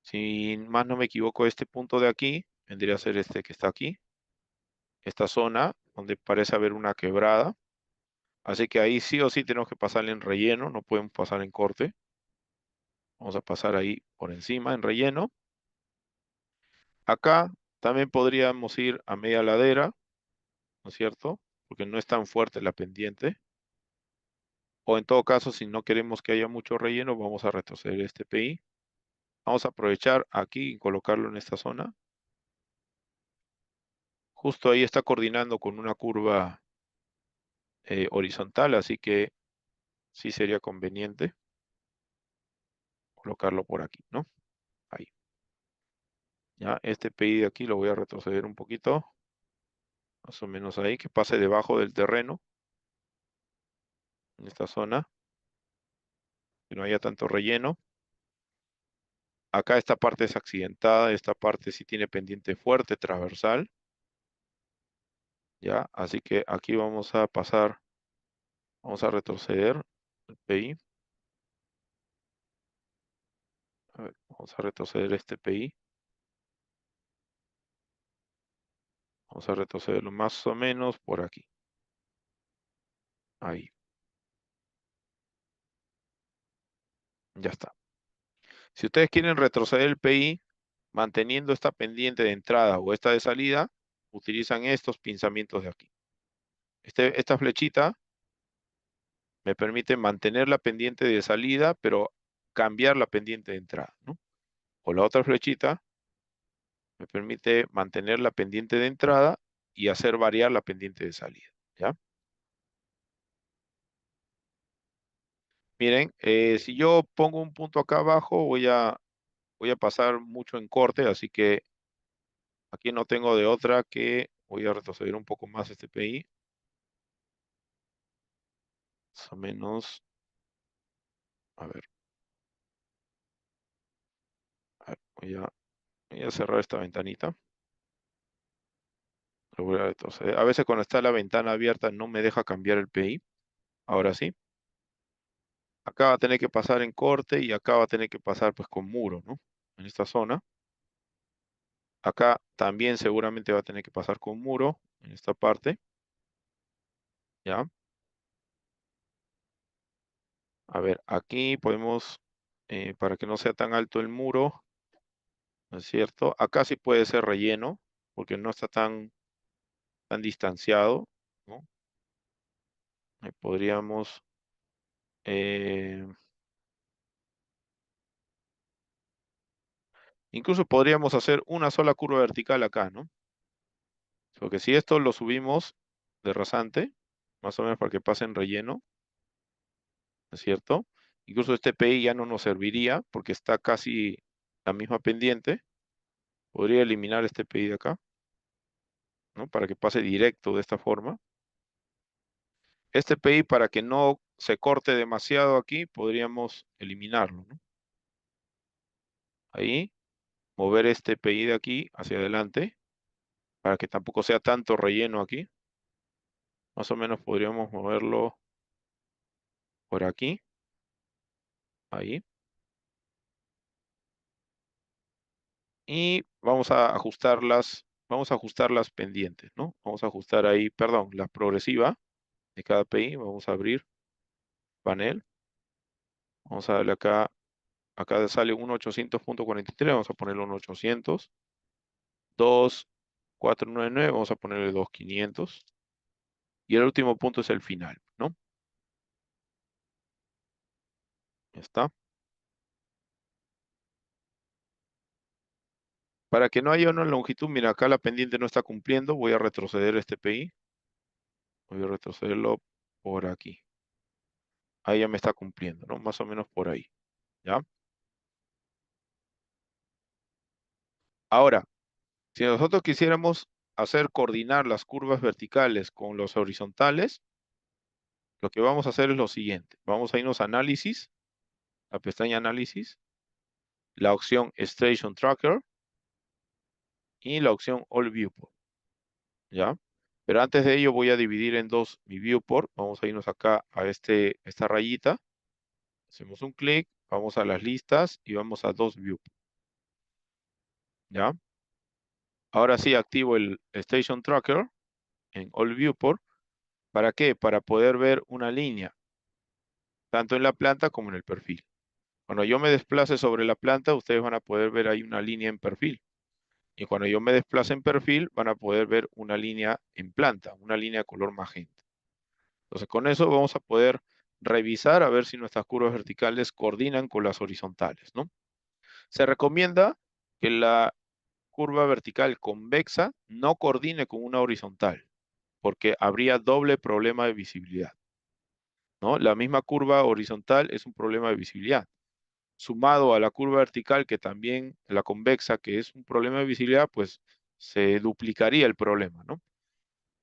Si más no me equivoco, este punto de aquí vendría a ser este que está aquí. Esta zona donde parece haber una quebrada. Así que ahí sí o sí tenemos que pasarle en relleno, no podemos pasar en corte. Vamos a pasar ahí por encima en relleno. Acá también podríamos ir a media ladera, ¿no es cierto? Porque no es tan fuerte la pendiente. O en todo caso, si no queremos que haya mucho relleno, vamos a retroceder este PI. Vamos a aprovechar aquí y colocarlo en esta zona. Justo ahí está coordinando con una curva horizontal, así que sí sería conveniente colocarlo por aquí, ¿no? Ahí. Ya, este PI de aquí lo voy a retroceder un poquito, más o menos ahí, que pase debajo del terreno, en esta zona, que no haya tanto relleno. Acá esta parte es accidentada, esta parte sí tiene pendiente fuerte, transversal. Ya, así que aquí vamos a pasar, vamos a retroceder el PI. A ver, vamos a retroceder este PI. Vamos a retrocederlo más o menos por aquí. Ahí. Ya está. Si ustedes quieren retroceder el PI manteniendo esta pendiente de entrada o esta de salida, utilizan estos pinzamientos de aquí. Esta flechita me permite mantener la pendiente de salida, pero cambiar la pendiente de entrada, ¿no? O la otra flechita me permite mantener la pendiente de entrada y hacer variar la pendiente de salida, ¿ya? Miren, si yo pongo un punto acá abajo, voy a pasar mucho en corte, así que aquí no tengo de otra que voy a retroceder un poco más este PI. Más o menos, a ver, voy a cerrar esta ventanita. Lo voy a retroceder. A veces cuando está la ventana abierta no me deja cambiar el PI. Ahora sí. Acá va a tener que pasar en corte y acá va a tener que pasar pues con muro, ¿no? En esta zona. Acá también seguramente va a tener que pasar con muro en esta parte. ¿Ya? A ver, aquí podemos, para que no sea tan alto el muro, ¿no es cierto? Acá sí puede ser relleno, porque no está tan distanciado, ¿no? Podríamos, eh, incluso podríamos hacer una sola curva vertical acá, ¿no? Porque si esto lo subimos de rasante, más o menos para que pase en relleno, ¿no es cierto? Incluso este PI ya no nos serviría porque está casi la misma pendiente. Podría eliminar este PI de acá, ¿no? Para que pase directo de esta forma. Este PI, para que no se corte demasiado aquí, podríamos eliminarlo, ¿no? Ahí, mover este PI de aquí hacia adelante, para que tampoco sea tanto relleno aquí. Más o menos podríamos moverlo por aquí, ahí. Y vamos a ajustar las pendientes, ¿no? Vamos a ajustar ahí, perdón, la progresiva de cada PI. Vamos a abrir panel. Vamos a darle acá. Acá sale 1.800.43, vamos a ponerle 1.800. 2.499, vamos a ponerle 2.500. Y el último punto es el final, ¿no? Ya está. Para que no haya una longitud, mira, acá la pendiente no está cumpliendo, voy a retroceder este PI. Voy a retrocederlo por aquí. Ahí ya me está cumpliendo, ¿no? Más o menos por ahí, ¿ya? Ahora, si nosotros quisiéramos hacer coordinar las curvas verticales con los horizontales, lo que vamos a hacer es lo siguiente. Vamos a irnos a análisis, la pestaña análisis, la opción Station Tracker y la opción All Viewport, ¿ya? Pero antes de ello voy a dividir en dos mi viewport. Vamos a irnos acá a esta rayita. Hacemos un clic, vamos a las listas y vamos a dos viewport, ¿ya? Ahora sí activo el Station Tracker en All Viewport. ¿Para qué? Para poder ver una línea, tanto en la planta como en el perfil. Cuando yo me desplace sobre la planta, ustedes van a poder ver ahí una línea en perfil. Y cuando yo me desplace en perfil, van a poder ver una línea en planta, una línea color magenta. Entonces, con eso vamos a poder revisar a ver si nuestras curvas verticales coordinan con las horizontales, ¿no? Se recomienda que la curva vertical convexa no coordine con una horizontal, porque habría doble problema de visibilidad, ¿no? La misma curva horizontal es un problema de visibilidad. Sumado a la curva vertical, que también la convexa, que es un problema de visibilidad, pues se duplicaría el problema, ¿no?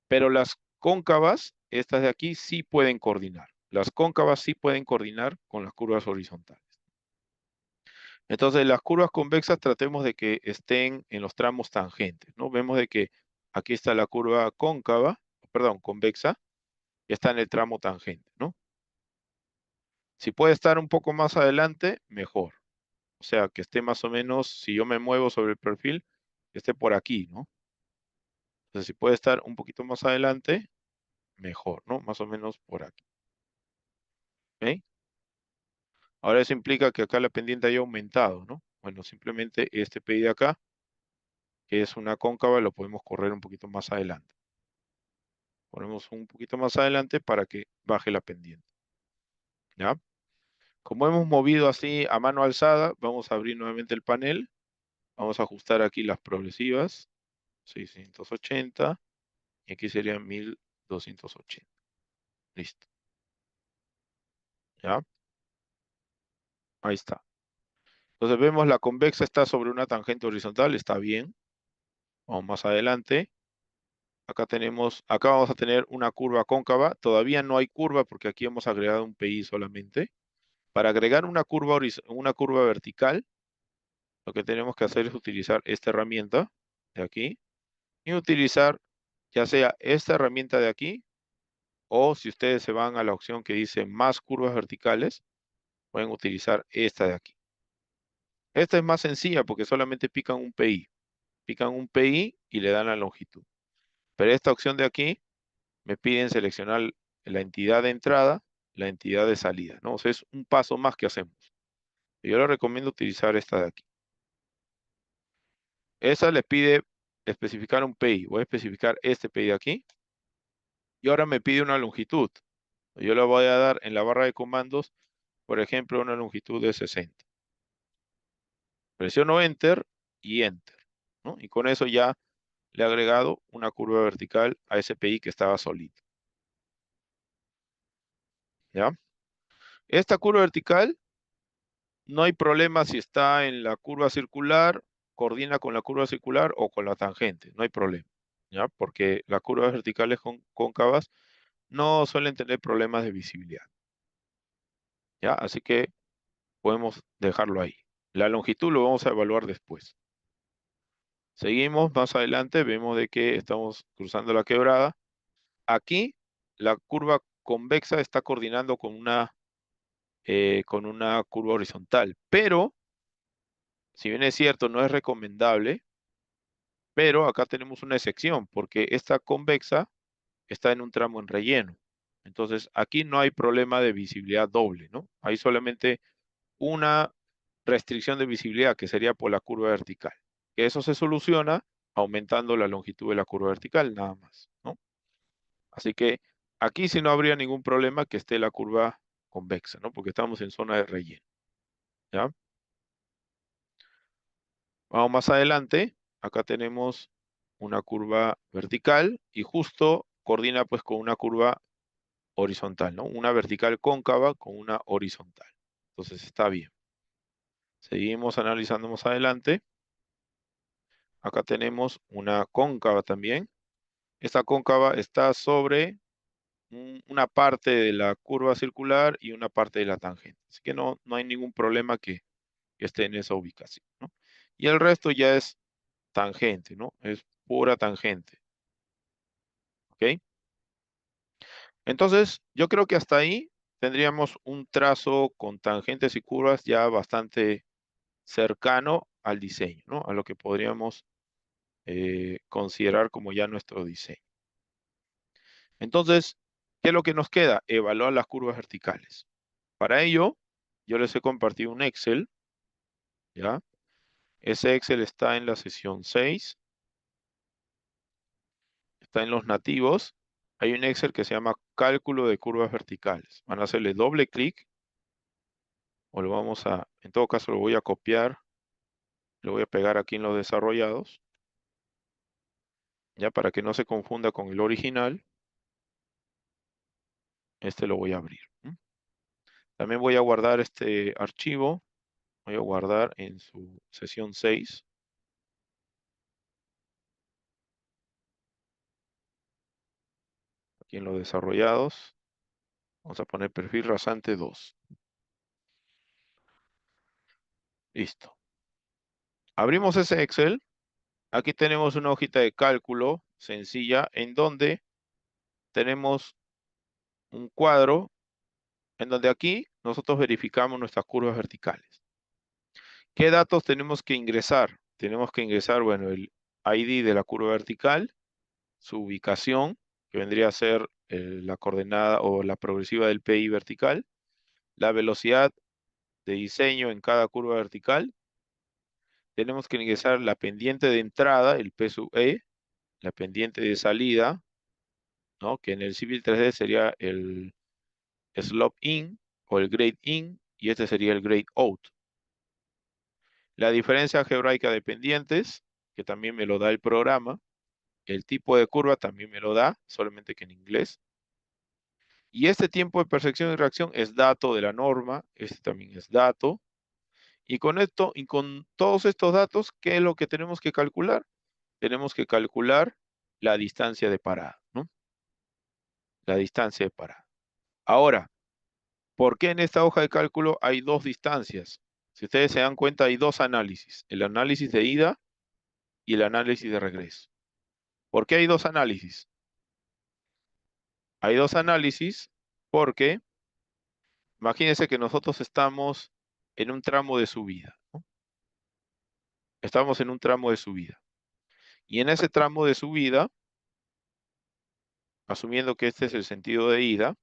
Pero las cóncavas, estas de aquí, sí pueden coordinar. Las cóncavas sí pueden coordinar con las curvas horizontales. Entonces, las curvas convexas tratemos de que estén en los tramos tangentes, ¿no? Vemos de que aquí está la curva cóncava, perdón, convexa, y está en el tramo tangente, ¿no? Si puede estar un poco más adelante, mejor. O sea, que esté más o menos, si yo me muevo sobre el perfil, que esté por aquí, ¿no? Entonces, si puede estar un poquito más adelante, mejor, ¿no? Más o menos por aquí. ¿Ok? Ahora eso implica que acá la pendiente haya aumentado, ¿no? Bueno, simplemente este PI de acá, que es una cóncava, lo podemos correr un poquito más adelante. Ponemos un poquito más adelante para que baje la pendiente, ¿ya? Como hemos movido así a mano alzada, vamos a abrir nuevamente el panel. Vamos a ajustar aquí las progresivas. 680. Y aquí serían 1280. Listo. ¿Ya? Ahí está. Entonces vemos la convexa está sobre una tangente horizontal. Está bien. Vamos más adelante. Acá vamos a tener una curva cóncava. Todavía no hay curva porque aquí hemos agregado un PI solamente. Para agregar una curva vertical, lo que tenemos que hacer es utilizar esta herramienta de aquí y utilizar ya sea esta herramienta de aquí o si ustedes se van a la opción que dice más curvas verticales, pueden utilizar esta de aquí. Esta es más sencilla porque solamente pican un PI. Pican un PI y le dan la longitud. Pero esta opción de aquí me piden seleccionar la entidad de entrada, la entidad de salida, ¿no? O sea, es un paso más que hacemos. Yo les recomiendo utilizar esta de aquí. Esa les pide especificar un PI. Voy a especificar este PI de aquí. Y ahora me pide una longitud. Yo le voy a dar en la barra de comandos, por ejemplo, una longitud de 60. Presiono Enter y Enter, ¿no? Y con eso ya le he agregado una curva vertical a ese PI que estaba solito. ¿ya? Esta curva vertical, no hay problema si está en la curva circular, coordina con la curva circular o con la tangente, no hay problema, ¿ya? Porque las curvas verticales cóncavas no suelen tener problemas de visibilidad, ¿ya? Así que podemos dejarlo ahí. La longitud lo vamos a evaluar después. Seguimos más adelante, vemos de que estamos cruzando la quebrada. Aquí la curva convexa está coordinando con una curva horizontal, pero si bien es cierto, no es recomendable, pero acá tenemos una excepción, porque esta convexa está en un tramo en relleno. Entonces, aquí no hay problema de visibilidad doble, ¿no? Hay solamente una restricción de visibilidad, que sería por la curva vertical. Que eso se soluciona aumentando la longitud de la curva vertical, nada más, ¿no? Así que aquí sí no habría ningún problema que esté la curva convexa, ¿no? Porque estamos en zona de relleno, ¿ya? Vamos más adelante. Acá tenemos una curva vertical y justo coordina pues con una curva horizontal, ¿no? Una vertical cóncava con una horizontal. Entonces está bien. Seguimos analizando más adelante. Acá tenemos una cóncava también. Esta cóncava está sobre una parte de la curva circular y una parte de la tangente. Así que no hay ningún problema que esté en esa ubicación, ¿no? Y el resto ya es tangente, ¿no? Es pura tangente. ¿Ok? Entonces, yo creo que hasta ahí tendríamos un trazo con tangentes y curvas ya bastante cercano al diseño, ¿no? A lo que podríamos considerar como ya nuestro diseño. Entonces, ¿qué es lo que nos queda? Evaluar las curvas verticales. Para ello, yo les he compartido un Excel, ¿ya? Ese Excel está en la sesión 6, está en los nativos. Hay un Excel que se llama cálculo de curvas verticales. Van a hacerle doble clic, o lo vamos a, en todo caso lo voy a copiar, lo voy a pegar aquí en los desarrollados, ya para que no se confunda con el original. Este lo voy a abrir. También voy a guardar este archivo, voy a guardar en su sesión 6. Aquí en los desarrollados, vamos a poner perfil rasante 2. Listo. Abrimos ese Excel. Aquí tenemos una hojita de cálculo sencilla en donde tenemos un cuadro en donde aquí nosotros verificamos nuestras curvas verticales. ¿Qué datos tenemos que ingresar? Tenemos que ingresar, bueno, el ID de la curva vertical, su ubicación, que vendría a ser la coordenada o la progresiva del PI vertical, la velocidad de diseño en cada curva vertical. Tenemos que ingresar la pendiente de entrada, el P sub E, la pendiente de salida, ¿no? Que en el Civil 3D sería el slope in o el grade in, y este sería el grade out. La diferencia algebraica de pendientes, que también me lo da el programa. El tipo de curva también me lo da, solamente que en inglés. Y este tiempo de percepción y reacción es dato de la norma, este también es dato. Y con esto, y con todos estos datos, ¿qué es lo que tenemos que calcular? Tenemos que calcular la distancia de parada, ¿no? La distancia de parada. Ahora, ¿por qué en esta hoja de cálculo hay dos distancias? Si ustedes se dan cuenta, hay dos análisis, el análisis de ida y el análisis de regreso. ¿Por qué hay dos análisis? Hay dos análisis porque imagínense que nosotros estamos en un tramo de subida, ¿no? Estamos en un tramo de subida. Y en ese tramo de subida, asumiendo que este es el sentido de ida,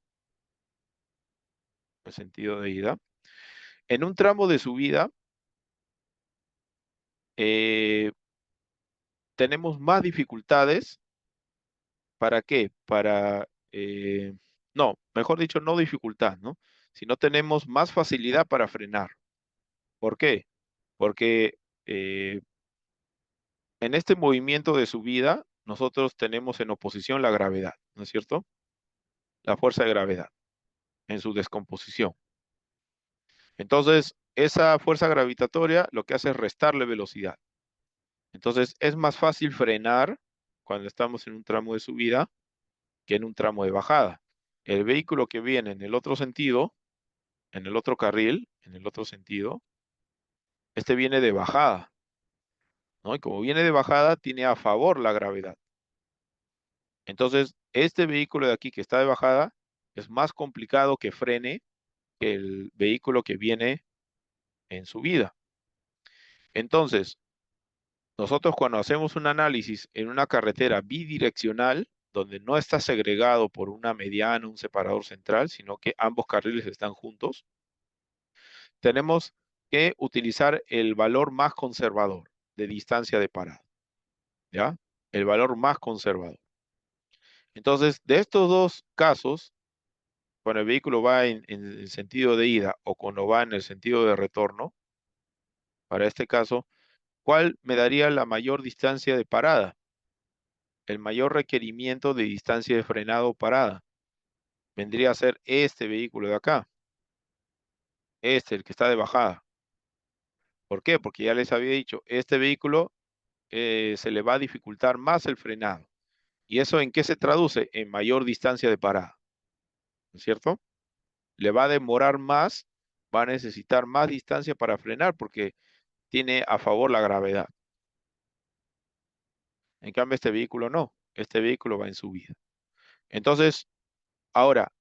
en un tramo de subida tenemos más dificultades. ¿Para qué? No, mejor dicho, no dificultad, ¿no? Sino tenemos más facilidad para frenar. ¿Por qué? Porque en este movimiento de subida, nosotros tenemos en oposición la gravedad, ¿no es cierto? La fuerza de gravedad. en su descomposición. Entonces, esa fuerza gravitatoria lo que hace es restarle velocidad. Entonces, es más fácil frenar cuando estamos en un tramo de subida que en un tramo de bajada. El vehículo que viene en el otro sentido, en el otro carril, en el otro sentido, este viene de bajada, ¿no? Y como viene de bajada, tiene a favor la gravedad. Entonces, este vehículo de aquí que está de bajada es más complicado que frene que el vehículo que viene en subida. Entonces, nosotros cuando hacemos un análisis en una carretera bidireccional, donde no está segregado por una mediana, un separador central, sino que ambos carriles están juntos, tenemos que utilizar el valor más conservador de distancia de parada, ¿ya? El valor más conservador. Entonces, de estos dos casos, cuando el vehículo va en el sentido de ida o cuando va en el sentido de retorno, para este caso, ¿cuál me daría la mayor distancia de parada? El mayor requerimiento de distancia de frenado o parada vendría a ser este vehículo de acá. Este, el que está de bajada. ¿Por qué? Porque ya les había dicho, este vehículo se le va a dificultar más el frenado. ¿Y eso en qué se traduce? En mayor distancia de parada. ¿No es cierto? Le va a demorar más, va a necesitar más distancia para frenar porque tiene a favor la gravedad. En cambio, este vehículo no. Este vehículo va en subida. Entonces, ahora,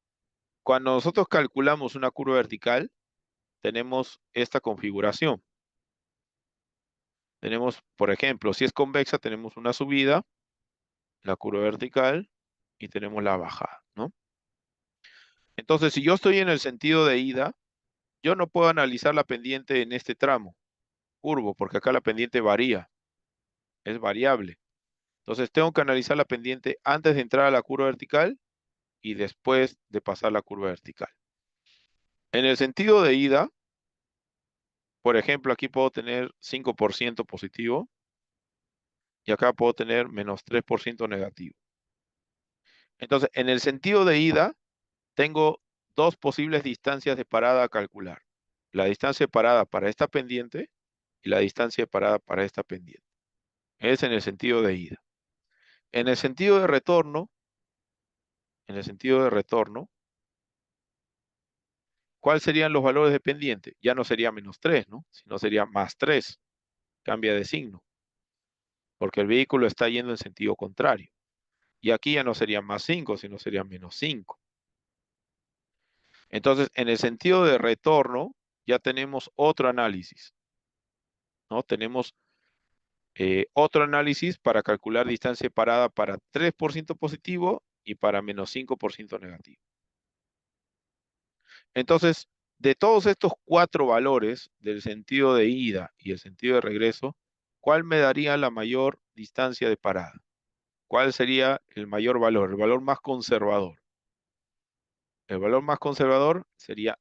cuando nosotros calculamos una curva vertical, tenemos esta configuración. Tenemos, por ejemplo, si es convexa, tenemos una subida, la curva vertical, y tenemos la bajada, ¿no? Entonces, si yo estoy en el sentido de ida, yo no puedo analizar la pendiente en este tramo curvo, porque acá la pendiente varía, es variable. Entonces, tengo que analizar la pendiente antes de entrar a la curva vertical y después de pasar la curva vertical. En el sentido de ida, por ejemplo, aquí puedo tener 5% positivo y acá puedo tener menos 3% negativo. Entonces, en el sentido de ida, tengo dos posibles distancias de parada a calcular. La distancia de parada para esta pendiente y la distancia de parada para esta pendiente. Es en el sentido de ida. En el sentido de retorno, ¿cuáles serían los valores de pendiente? Ya no sería menos 3, ¿no? Sino sería más 3. Cambia de signo. Porque el vehículo está yendo en sentido contrario. Y aquí ya no sería más 5, sino sería menos 5. Entonces, en el sentido de retorno, ya tenemos otro análisis, ¿no? Tenemos otro análisis para calcular distancia de parada para 3% positivo y para menos 5% negativo. Entonces, de todos estos 4 valores del sentido de ida y el sentido de regreso, ¿cuál me daría la mayor distancia de parada? ¿Cuál sería el mayor valor? El valor más conservador. El valor más conservador sería